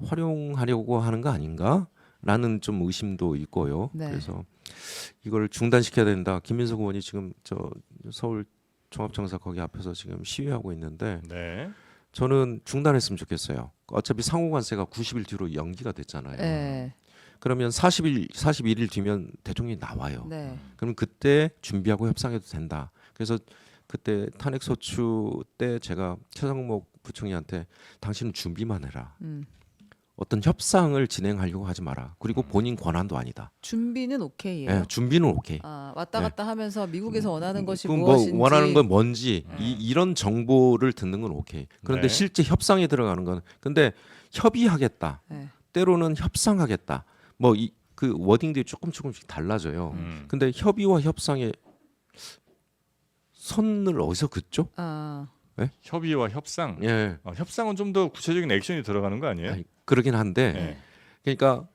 활용하려고 하는 거 아닌가라는 좀 의심도 있고요. 네. 그래서 이걸 중단시켜야 된다. 김민석 의원이 지금 저 서울 종합청사 거기 앞에서 지금 시위하고 있는데 네. 저는 중단했으면 좋겠어요. 어차피 상호관세가 90일 뒤로 연기가 됐잖아요. 네. 그러면 41일 뒤면 대통령이 나와요. 네. 그럼 그때 준비하고 협상해도 된다. 그래서 그때 탄핵소추 때 제가 최상목 부총리한테 당신은 준비만 해라. 어떤 협상을 진행하려고 하지 마라. 그리고 본인 권한도 아니다. 준비는 오케이예요. 예, 준비는 오케이. 왔다 갔다 하면서 미국에서 원하는 것이 그럼 무엇인지 뭐 원하는 건 뭔지 이런 정보를 듣는 건 오케이. 그런데 네. 실제 협상에 들어가는 건 근데 협의하겠다. 네. 때로는 협상하겠다. 뭐 그 워딩들이 조금씩 달라져요. 근데 협의와 협상의 선을 어디서 긋죠? 협의와 협상. 예. 협상은 좀 더 구체적인 액션이 들어가는 거 아니에요? 아니, 그러긴 한데 네. 그러니까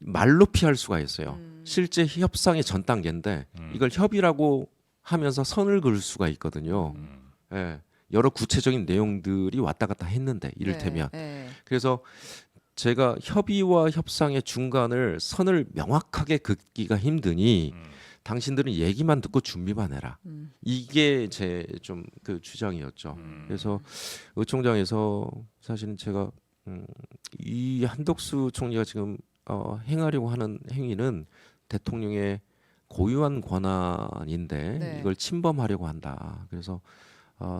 말로 피할 수가 있어요. 실제 협상의 전 단계인데 이걸 협의라고 하면서 선을 그을 수가 있거든요. 예. 여러 구체적인 내용들이 왔다 갔다 했는데 이를테면 네. 그래서 제가 협의와 협상의 중간을 선을 명확하게 긋기가 힘드니 당신들은 얘기만 듣고 준비만 해라. 이게 제 좀 그 주장이었죠. 그래서 의총장에서 사실은 제가 이 한덕수 총리가 지금 행하려고 하는 행위는 대통령의 고유한 권한인데 네. 이걸 침범하려고 한다. 그래서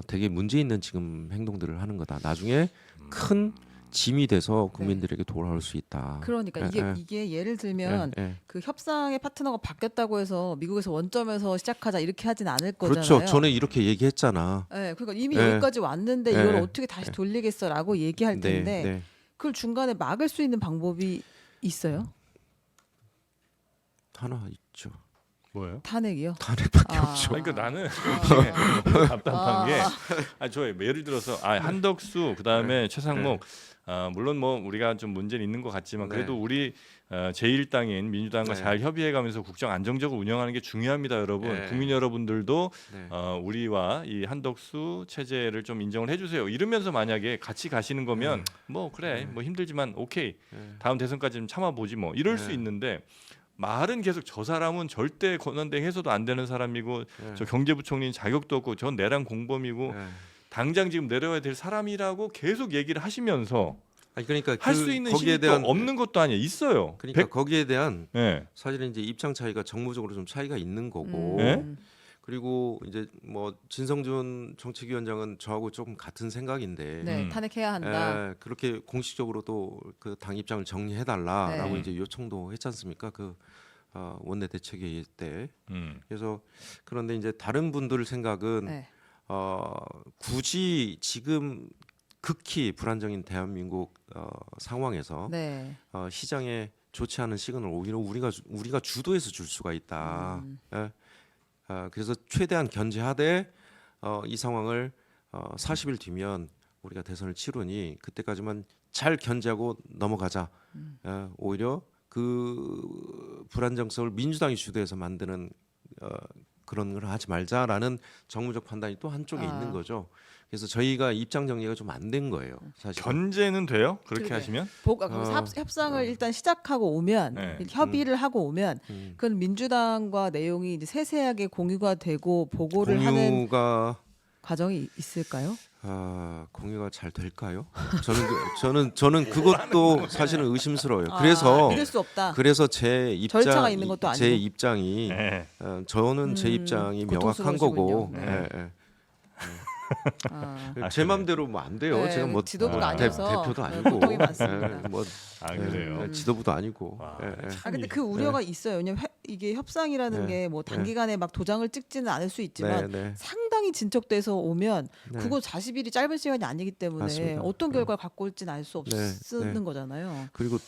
되게 문제 있는 지금 행동들을 하는 거다. 나중에 큰 짐이 돼서 국민들에게 돌아올 수 있다. 그러니까 이게 예를 들면 그 협상의 파트너가 바뀌었다고 해서 미국에서 원점에서 시작하자 이렇게 하진 않을 거잖아요. 그렇죠. 저는 이렇게 얘기했잖아. 네, 그러니까 이미 네. 여기까지 왔는데 네. 이걸 어떻게 다시 돌리겠어라고 얘기할 텐데 네. 그걸 중간에 막을 수 있는 방법이 있어요? 하나 있죠. 뭐예요? 탄핵이요? 탄핵밖에 없죠. 그러니까 나는 이게 너무 답답한 게 저 예를 들어서 한덕수 그다음에 최상목 물론 뭐 우리가 좀 문제는 있는 것 같지만 그래도 네. 우리 제1당인 민주당과 네. 잘 협의해가면서 국정 안정적으로 운영하는 게 중요합니다, 여러분. 네. 국민 여러분들도 네. 우리와 이 한덕수 체제를 좀 인정을 해주세요. 이러면서 만약에 같이 가시는 거면 뭐 그래 뭐 힘들지만 오케이 다음 대선까지 좀 참아보지 뭐 이럴 수 있는데 말은 계속 저 사람은 절대 권한대행 해서도 안 되는 사람이고 저 경제부총리는 자격도 없고 전 내란 공범이고 당장 지금 내려야 될 사람이라고 계속 얘기를 하시면서 아니 그러니까 할 수 있는 거기에 힘이 대한 또 없는 것도 아니에요. 있어요. 그러니까 거기에 대한 네. 사실은 이제 입장 차이가 정무적으로 좀 차이가 있는 거고 네? 그리고 이제 뭐 진성준 정책위원장은 저하고 조금 같은 생각인데 네, 탄핵해야 한다. 그렇게 공식적으로도 그 당 입장을 정리해 달라라고 네. 이제 요청도 했지 않습니까? 그 원내 대책회의 때. 그래서 그런데 이제 다른 분들 생각은 네. 굳이 지금 극히 불안정인 대한민국 상황에서 네. 시장에 좋지 않은 시그널을 오히려 우리가 주도해서 줄 수가 있다. 그래서 최대한 견제하되 이 상황을 40일 뒤면 우리가 대선을 치르니 그때까지만 잘 견제하고 넘어가자. 오히려 그 불안정성을 민주당이 주도해서 만드는 그런 걸 하지 말자라는 정무적 판단이 또 한쪽에 있는 거죠. 그래서 저희가 입장 정리가 좀 안 된 거예요. 사실. 견제는 돼요? 그렇게 그러게. 하시면? 협상을 일단 시작하고 오면 네. 협의를 하고 오면 그건 민주당과 내용이 이제 세세하게 공유가 되고 보고를 하는 공유가 과정이 있을까요? 공유가 잘 될까요? 저는 그것도 사실은 의심스러워요. 그래서 믿을 수 없다. 그래서 제 절차가 있는 것도 아니고. 제 입장이 네. 저는 제 입장이 명확한 거고. 고통스러우시군요. 예, 예. 아, 제 맘대로 뭐 안 돼요. 네, 제가 뭐 지도부가 아니어서 대표도 네, 아니고 고통이 많습니다. 뭐 그래요. 지도부도 아니고. 와, 예, 예. 참 근데 그 우려가 있어요. 왜냐면 이게 협상이라는 네. 게 뭐 단기간에 막 도장을 찍지는 않을 수 있지만 네, 네. 상당히 진척돼서 오면 네. 그거 40일이 짧은 시간이 아니기 때문에 맞습니다. 어떤 결과를 갖고 올지는 알 수 네, 없는 네. 거잖아요. 그리고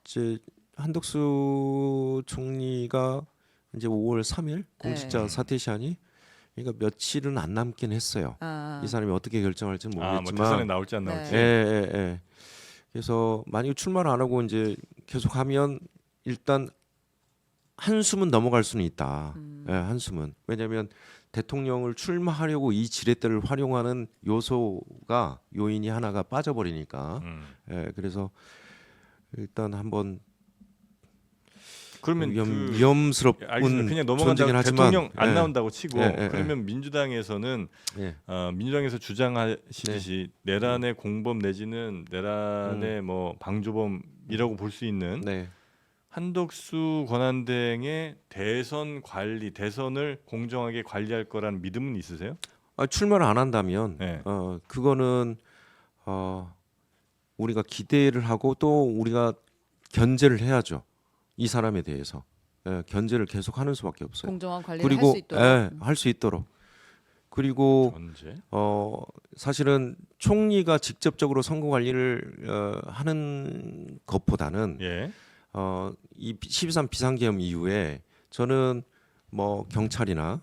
이제 한덕수 총리가 이제 5월 3일 공직자 네. 사퇴 시한이 그러니까 며칠은 안 남긴 했어요. 이 사람이 어떻게 결정할지는 뭐 모르겠지만 대선에 나올지 안 나올지. 네. 예. 그래서 만약 출마를 안 하고 이제 계속하면 일단 한숨은 넘어갈 수는 있다. 예, 한숨은. 왜냐하면 대통령을 출마하려고 이 지렛대를 활용하는 요인이 하나가 빠져버리니까. 예, 그래서 일단 한번 그러면 위험스럽은 알겠습니다. 그냥 존재긴 넘어간다고 하지만 대통령 안 예, 나온다고 치고 예. 그러면 민주당에서는 예. 민주당에서 주장하시듯이 내란의 공범 내지는 내란의 뭐 방조범이라고 볼 수 있는 네. 한덕수 권한대행의 대선 관리, 대선을 공정하게 관리할 거라는 믿음은 있으세요? 출마를 안 한다면 네. 그거는 우리가 기대를 하고 또 우리가 견제를 해야죠. 이 사람에 대해서 견제를 계속하는 수밖에 없어요. 공정한 관리를 그리고 할 수 있도록. 할 수 있도록. 그리고 언제? 사실은 총리가 직접적으로 선거 관리를 하는 것보다는 예. 이 12.3 비상계엄 이후에 저는 뭐 경찰이나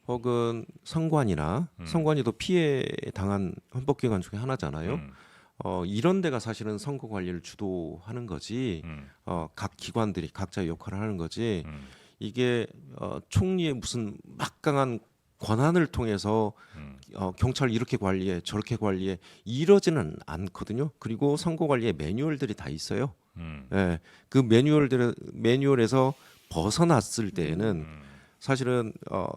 혹은 선관이나 선관위도 피해 당한 헌법기관 중에 하나잖아요. 이런 데가 사실은 선거 관리를 주도하는 거지. 각 기관들이 각자의 역할을 하는 거지. 이게 총리의 무슨 막강한 권한을 통해서 경찰 이렇게 관리해 저렇게 관리해 이러지는 않거든요. 그리고 선거 관리에 매뉴얼들이 다 있어요. 예, 그 매뉴얼에서 벗어났을 때에는 사실은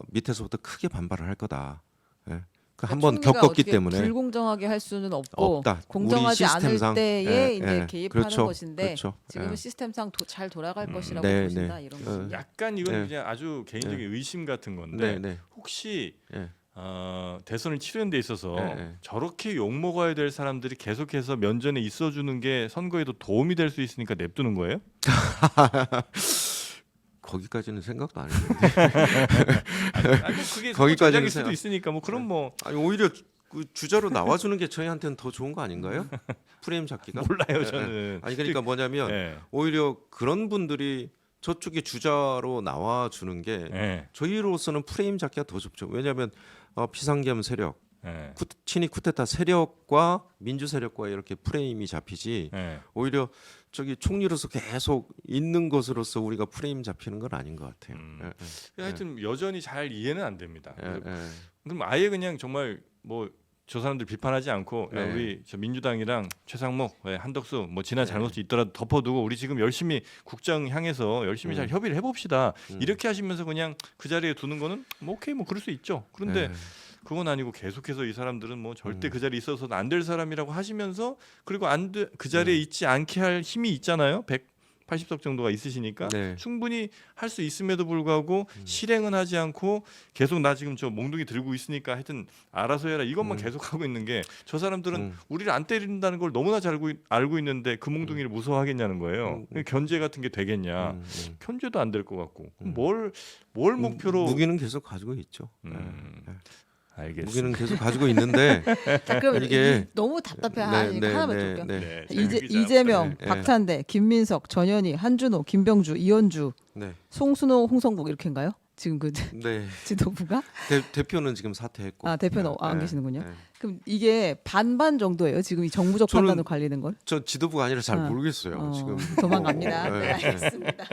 밑에서부터 크게 반발을 할 거다. 예. 한번 총리가 겪었기 어떻게 때문에 불공정하게 할 수는 없고 없다. 공정하지 우리 않을 시스템상. 때에 이제 개입하는 그렇죠. 것인데 그렇죠. 지금은 예. 시스템상 잘 돌아갈 것이라고 네, 보신다 네. 이런 거죠. 약간 이건 네. 그냥 아주 개인적인 의심 같은 건데 네. 혹시 예. 대선을 치르는 데 있어서 네. 저렇게 욕 먹어야 될 사람들이 계속해서 면전에 있어주는 게 선거에도 도움이 될 수 있으니까 냅두는 거예요? 거기까지는 생각도 안 했는데. 아니, 뭐 그게 거기까지는 전략일 수도 생각- 있으니까 뭐 그럼 뭐 아니 오히려 그 주자로 나와주는 게 저희한테는 더 좋은 거 아닌가요? 프레임 잡기가. 몰라요 예, 저는. 아니 그러니까 뭐냐면 예. 오히려 그런 분들이 저쪽에 주자로 나와 주는 게 예. 저희로서는 프레임 잡기가 더 좋죠. 왜냐하면 비상계엄 세력, 예. 친위 쿠데타 세력과 민주 세력과 이렇게 프레임이 잡히지. 예. 오히려 저기 총리로서 계속 있는 것으로서 우리가 프레임 잡히는 건 아닌 것 같아요. 하여튼 여전히 잘 이해는 안 됩니다. 예. 그럼 아예 그냥 정말 뭐 저 사람들 비판하지 않고 야, 네. 우리 저 민주당이랑 최상목, 한덕수 뭐 지난 네. 잘못이 있더라도 덮어두고 우리 지금 열심히 국정 향해서 열심히 잘 협의를 해봅시다. 이렇게 하시면서 그냥 그 자리에 두는 거는 뭐 오케이 뭐 그럴 수 있죠. 그런데 네. 그건 아니고 계속해서 이 사람들은 뭐 절대 그 자리에 있어서는 안 될 사람이라고 하시면서 그리고 그 자리에 있지 않게 할 힘이 있잖아요. 180석 정도가 있으시니까 네. 충분히 할 수 있음에도 불구하고 실행은 하지 않고 계속 나 지금 저 몽둥이 들고 있으니까 하여튼 알아서 해라 이것만 계속 하고 있는 게 저 사람들은 우리를 안 때린다는 걸 너무나 잘 알고 있는데 그 몽둥이를 무서워하겠냐는 거예요. 견제 같은 게 되겠냐? 견제도 안 될 것 같고 뭘 목표로 무기는 계속 가지고 있죠. 알겠습니다. 무기는 계속 가지고 있는데 자, 그럼 이게- 너무 답답해 하니까 하나만 줄게요. 네, 이재명, 네. 박찬대, 김민석, 전현희, 한준호, 김병주, 이현주, 네, 송순호, 홍성국 이렇게인가요? 지금 그 네. 지도부가? 대표는 지금 사퇴했고. 대표는 네, 안 네, 계시는군요. 네. 그럼 이게 반반 정도예요. 지금 이 정부적 저는 판단을 관리는 걸? 저 지도부가 아니라 잘 모르겠어요. 지금 도망갑니다. 네, 네, 알겠습니다.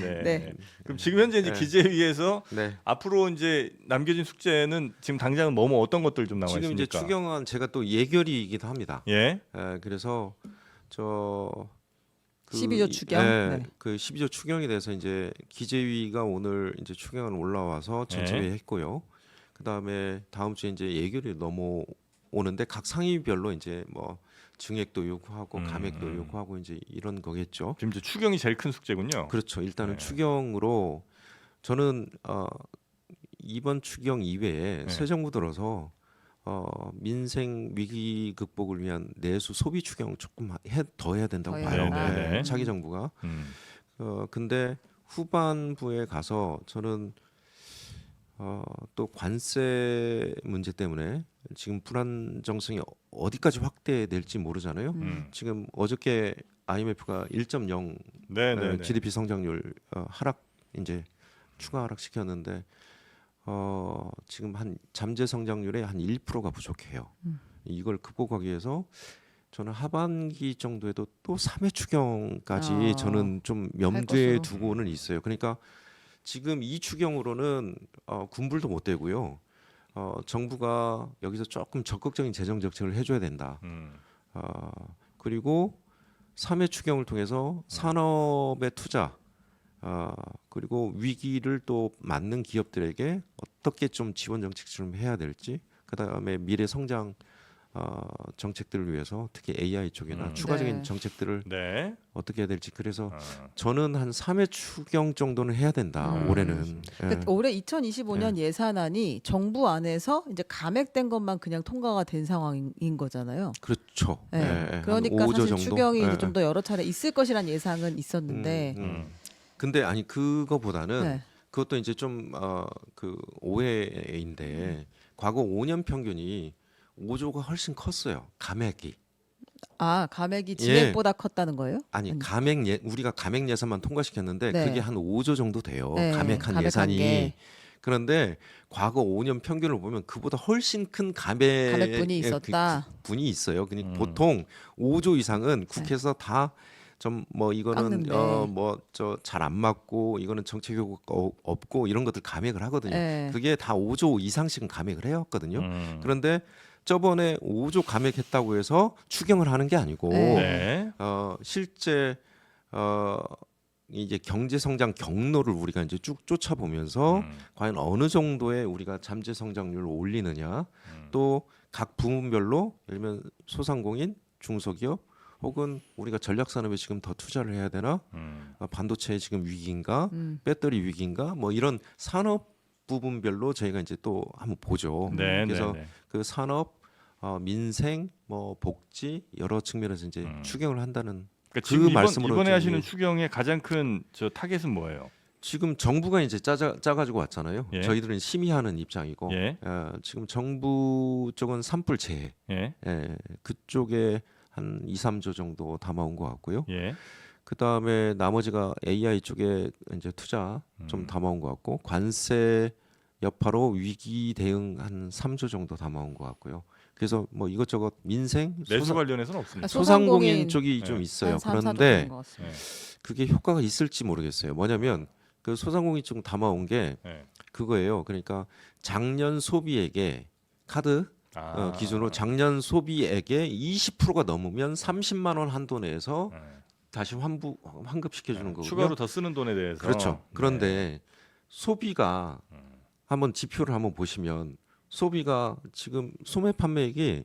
네. 네. 그럼 지금 현재 이제 네. 기재위에서 네. 앞으로 이제 남겨진 숙제는 지금 당장은 뭐뭐 어떤 것들 좀 나와 지금 있습니까? 이제 추경안 제가 또 예결위이기도 합니다. 예. 그래서 저 12조 추경? 네. 그 12조 추경에 대해서 이제 기재위가 오늘 이제 추경안 올라와서 전체회의 했고요. 그다음에 다음 주에 이제 예결위 오는데 각 상임위별로 이제 뭐 증액도 요구하고 감액도 요구하고 이제 이런 거겠죠. 지금 이제 추경이 제일 큰 숙제군요. 그렇죠. 일단은 네. 추경으로 저는 이번 추경 이외에 네. 새 정부 들어서 민생 위기 극복을 위한 내수 소비 추경 조금 더 해야 된다고 더 봐요. 해야 된다. 네. 차기 정부가. 음. 근데 후반부에 가서 저는 또 관세 문제 때문에 지금 불안정성이 어디까지 확대될지 모르잖아요. 지금 어저께 IMF가 1.0 네네. GDP 성장률 하락 이제 추가 하락 시켰는데 지금 한 잠재 성장률의 한 1%가 부족해요. 이걸 극복하기 위해서 저는 하반기 정도에도 또 3회 추경까지 저는 좀 염두에 것으로. 두고는 있어요. 그러니까 지금 이 추경으로는 군불도 못 대고요. 정부가 여기서 조금 적극적인 재정 정책을 해줘야 된다. 그리고 3회 추경을 통해서 산업의 투자 그리고 위기를 또 맞는 기업들에게 어떻게 좀 지원 정책 좀 해야 될지 그다음에 미래 성장 정책들을 위해서 특히 AI 쪽이나 추가적인 네. 정책들을 네. 어떻게 해야 될지 그래서 저는 한 3회 추경 정도는 해야 된다 올해는. 그러니까 올해 2025년 예산안이 정부 안에서 이제 감액된 것만 그냥 통과가 된 상황인 거잖아요. 그렇죠. 네. 한 그러니까 5조 사실 정도? 추경이 예. 이제 좀 더 여러 차례 있을 것이란 예상은 있었는데 근데 아니 그거보다는 네. 그것도 이제 좀 그 오해인데 과거 5년 평균이 5조가 훨씬 컸어요. 감액이. 감액이 지액보다 컸다는 거예요? 아니 아니. 우리가 감액 예산만 통과시켰는데 네. 그게 한 5조 정도 돼요. 네, 감액한 감액한 예산이. 게. 그런데 과거 5년 평균을 보면 그보다 훨씬 큰 감액분이 있었다. 분이 있어요. 그러니까 보통 5조 이상은 국회에서 다 좀 뭐 이거는 깎는데. 뭐 저 잘 안 맞고 이거는 정책 효과가 없고 이런 것들 감액을 하거든요. 네. 그게 다 5조 이상씩은 감액을 해왔거든요. 그런데 저번에 5조 감액했다고 해서 추경을 하는 게 아니고 네. 실제 이제 경제 성장 경로를 우리가 이제 쭉 쫓아보면서 과연 어느 정도의 우리가 잠재 성장률을 올리느냐 또 각 부문별로 예를 들면 소상공인, 중소기업 혹은 우리가 전략 산업에 지금 더 투자를 해야 되나 반도체에 지금 위기인가 배터리 위기인가 뭐 이런 산업 부분별로 저희가 이제 또 한번 보죠. 네. 그래서 네. 그 산업 민생 뭐 복지 여러 측면에서 이제 추경을 한다는 그러니까 지금 말씀으로 이번에 좀 하시는 추경의 가장 큰 저 타겟은 뭐예요? 지금 정부가 이제 짜가지고 왔잖아요. 예. 저희들은 심의하는 입장이고 예. 지금 정부 쪽은 산불 재해 예. 그쪽에 한 2, 3조 정도 담아온 것 같고요. 예. 그 다음에 나머지가 AI 쪽에 이제 투자 좀 담아온 것 같고 관세 여파로 위기 대응 한 3조 정도 담아온 것 같고요. 그래서 뭐 이것저것 민생 내수 관련해서는 없습니다. 소상공인 쪽이 네. 좀 있어요. 한 3, 4조 그런데 되는 것 같습니다. 그게 효과가 있을지 모르겠어요. 뭐냐면 그 소상공인 쪽 담아온 게 네. 그거예요. 그러니까 작년 소비액에 카드 기준으로 작년 소비액의 20%가 넘으면 30만 원 한도 내에서 다시 환급시켜 주는 거거든요. 추가로 더 쓰는 돈에 대해서 그렇죠. 그런데 소비가 한번 지표를 한번 보시면 소비가 지금 소매 판매액이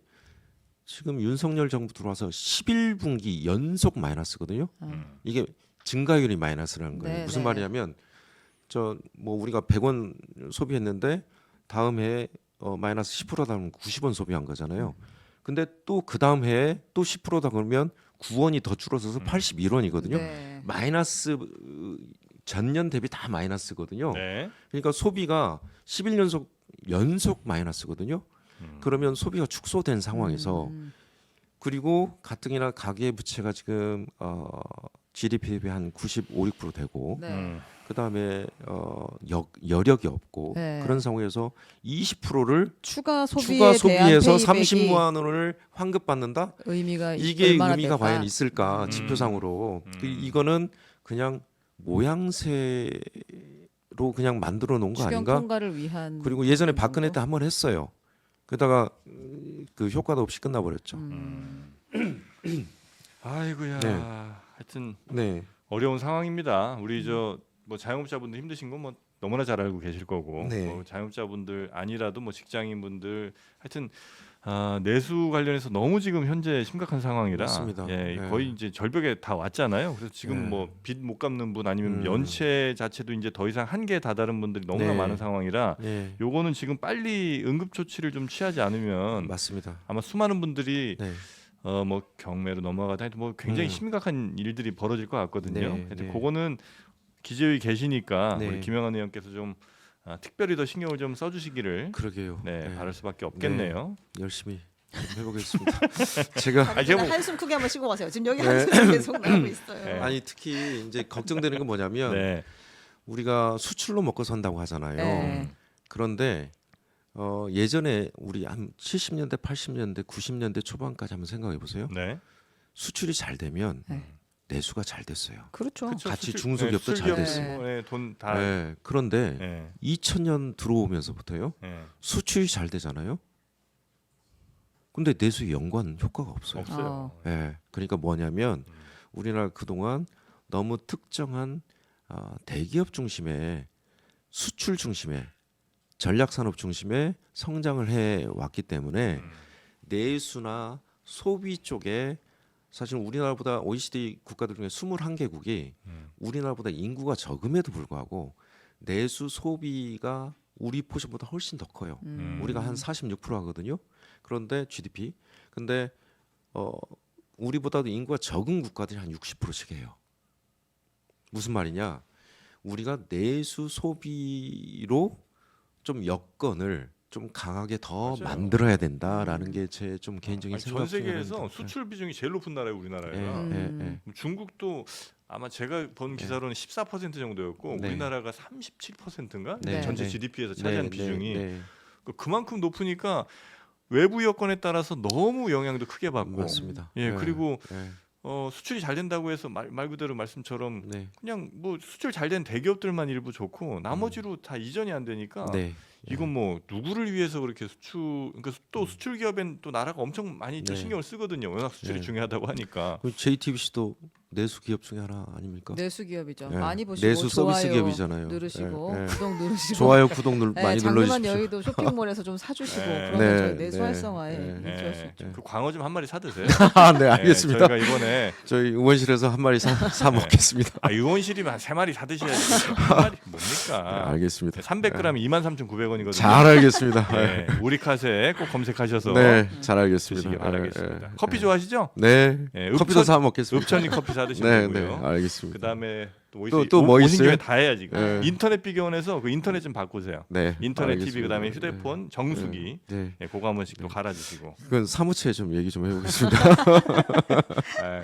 지금 윤석열 정부 들어와서 11분기 연속 마이너스거든요. 이게 증가율이 마이너스라는 거예요. 네, 무슨 네. 말이냐면 저 뭐 우리가 100원 소비했는데 다음 해에 마이너스 10%다 그러면 90원 소비한 거잖아요. 근데 또 그 다음 해에 또 10%다 그러면 9원이 더 줄어서서 81원이거든요. 네. 마이너스 전년 대비 다 마이너스거든요. 네. 그러니까 소비가 11년속 연속 마이너스거든요. 그러면 소비가 축소된 상황에서 그리고 가뜩이나 가계 부채가 지금 GDP 대비 한 95, 6% 되고 네. 그다음에 여력이 없고 네. 그런 상황에서 20%를 추가 추가 소비에 대한 소비해서 페이백이 30만 원을 환급받는다? 의미가 이게 얼마나 의미가 될까? 과연 있을까 지표상으로 이거는 그냥 모양새로 그냥 만들어 놓은 거 추경 아닌가? 통과를 위한 그리고 예전에 정도? 박근혜 때 한 번 했어요. 그러다가 그 효과도 없이 끝나버렸죠. 아이고야. 네. 하여튼 네, 어려운 상황입니다. 우리 저 뭐 자영업자분들 힘드신 건 뭐 너무나 잘 알고 계실 거고 네. 뭐 자영업자분들 아니라도 뭐 직장인분들 하여튼 내수 관련해서 너무 지금 현재 심각한 상황이라 맞습니다. 예, 네. 거의 이제 절벽에 다 왔잖아요. 그래서 지금 네. 뭐 빚 못 갚는 분 아니면 연체 자체도 이제 더 이상 한계에 다다른 분들이 너무나 네. 많은 상황이라 예. 요거는 지금 빨리 응급 조치를 좀 취하지 않으면 맞습니다. 아마 수많은 분들이 네. 뭐 경매로 넘어가다 해도 뭐 굉장히 심각한 일들이 벌어질 것 같거든요. 네, 근데 네. 그거는 기재위 계시니까 네. 우리 김영환 의원께서 좀 특별히 더 신경을 좀 써주시기를 그러게요. 네, 바랄 수밖에 없겠네요. 열심히 좀 해보겠습니다. 제가 제가 뭐- 한숨 크게 한번 쉬고 가세요. 지금 여기 네. 한숨이 계속 나오고 있어요. 네. 아니 특히 이제 걱정되는 건 뭐냐면 네. 우리가 수출로 먹고 산다고 하잖아요. 네. 그런데 예전에 우리 한 70년대, 80년대, 90년대 초반까지 한번 생각해 보세요. 네. 수출이 잘 되면 네. 내수가 잘 됐어요. 그렇죠. 그쵸, 같이 중소기업도 잘 됐어요. 네, 돈다 네. 그런데 네. 2000년 들어오면서부터요. 네. 수출이 잘 되잖아요. 근데 내수 연관 효과가 없어요. 없어요. 예, 그러니까 뭐냐면 우리나라 그동안 너무 특정한 대기업 중심의 수출 중심의 전략 산업 중심의 성장을 해 왔기 때문에 내수나 소비 쪽에 사실 우리나라보다 OECD 국가들 중에 21개국이 우리나라보다 인구가 적음에도 불구하고 내수 소비가 우리 포션보다 훨씬 더 커요. 우리가 한 46% 하거든요. 그런데 GDP 근데 우리보다도 인구가 적은 국가들이 한 60%씩 해요. 무슨 말이냐? 우리가 내수 소비로 좀 여건을 좀 강하게 더 맞아요. 만들어야 된다라는 게 제 좀 개인적인 아니, 생각 전 중에 세계에서 하나입니다. 수출 비중이 제일 높은 나라예요, 우리나라가. 예. 중국도 아마 제가 본 기사로는 14% 정도였고 네. 우리나라가 37%인가? 네. 전체 네. GDP에서 차지하는 네, 비중이 네, 네. 그만큼 높으니까 외부 여건에 따라서 너무 영향도 크게 받고 맞습니다. 예, 네. 그리고 네. 수출이 잘 된다고 해서 말 그대로 말씀처럼 네. 그냥 뭐 수출 잘 된 대기업들만 일부 좋고 나머지로 다 이전이 안 되니까 네. 이건 뭐 누구를 위해서 그렇게 그러니까 또 수출 기업엔 또 나라가 엄청 많이 또 네. 신경을 쓰거든요. 워낙 수출이 네. 중요하다고 하니까. 그 JTBC도 내수 기업 중에 하나 아닙니까? 내수 기업이죠. 네. 많이 보시고 내수 서비스 좋아요 기업이잖아요. 누르시고 네, 네. 구독 누르시고 좋아요, 구독 많이 장르만 눌러주십시오. 여의도 쇼핑몰에서 좀 사주시고 네. 그러면 네, 저희 내수 네, 활성화에 네. 일조할 수 있죠. 그 광어 좀 한 마리 사드세요. 네, 알겠습니다. 저희가 이번에 저희 의원실에서 한 마리 사 먹겠습니다. 의원실이면 한 3마리 사드셔야지. 한 마리 뭡니까? 알겠습니다. 300g 23,900원이거든요. 잘 알겠습니다. 네, 우리카세 꼭 검색하셔서 네, 잘 드시기 알겠습니다. 바라겠습니다. 네, 커피 네. 좋아하시죠? 네, 네, 커피도 사 먹겠습니다. 읍천리 커피 사드시면 네, 되고요. 네, 알겠습니다. 그다음에 또뭐 오신 있어요? 김에 다 해야지. 네. 인터넷 비교원에서 그 인터넷 좀 바꾸세요. 네, 인터넷 알겠습니다. TV 그다음에 휴대폰 정수기 네, 네, 그거 한 번씩 또 갈아주시고. 그건 사무처에 좀 얘기 좀 해보겠습니다.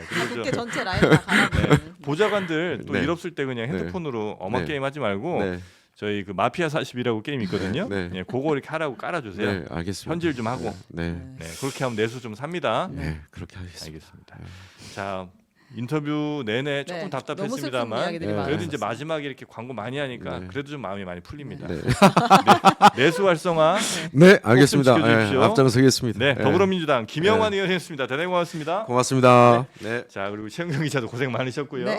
그리고 국회 저 전체 라인 다 갈아버리는. 보좌관들 또 네. 일 없을 때 그냥 핸드폰으로 엄마 네. 게임 하지 말고 네, 저희 그 마피아 40이라고 게임 있거든요. 네. 예, 그거 이렇게 하라고 깔아주세요. 네, 알겠습니다. 현질 좀 하고. 네, 네, 그렇게 하면 내수 좀 삽니다. 네, 그렇게 하겠습니다. 알겠습니다. 자, 인터뷰 내내 조금 네, 답답했습니다만 너무 슬픈 이야기들이 네. 그래도 이제 많았었어요. 마지막에 이렇게 광고 많이 하니까 네. 그래도 좀 마음이 많이 풀립니다. 네, 내수 활성화. 네, 알겠습니다. 꼭 좀 지켜주십시오. 앞장서겠습니다. 네, 더불어민주당 김영환 의원이었습니다. 대단히 고맙습니다. 고맙습니다. 네. 자, 그리고 최영경 기자도 고생 많으셨고요. 네.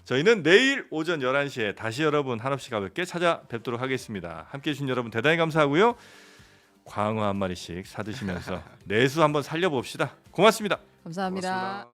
저희는 내일 오전 11시에 다시 여러분 한없이 가볍게 찾아뵙도록 하겠습니다. 함께해 주신 여러분 대단히 감사하고요. 광어 한 마리씩 사드시면서 내수 한번 살려봅시다. 고맙습니다. 감사합니다. 고맙습니다.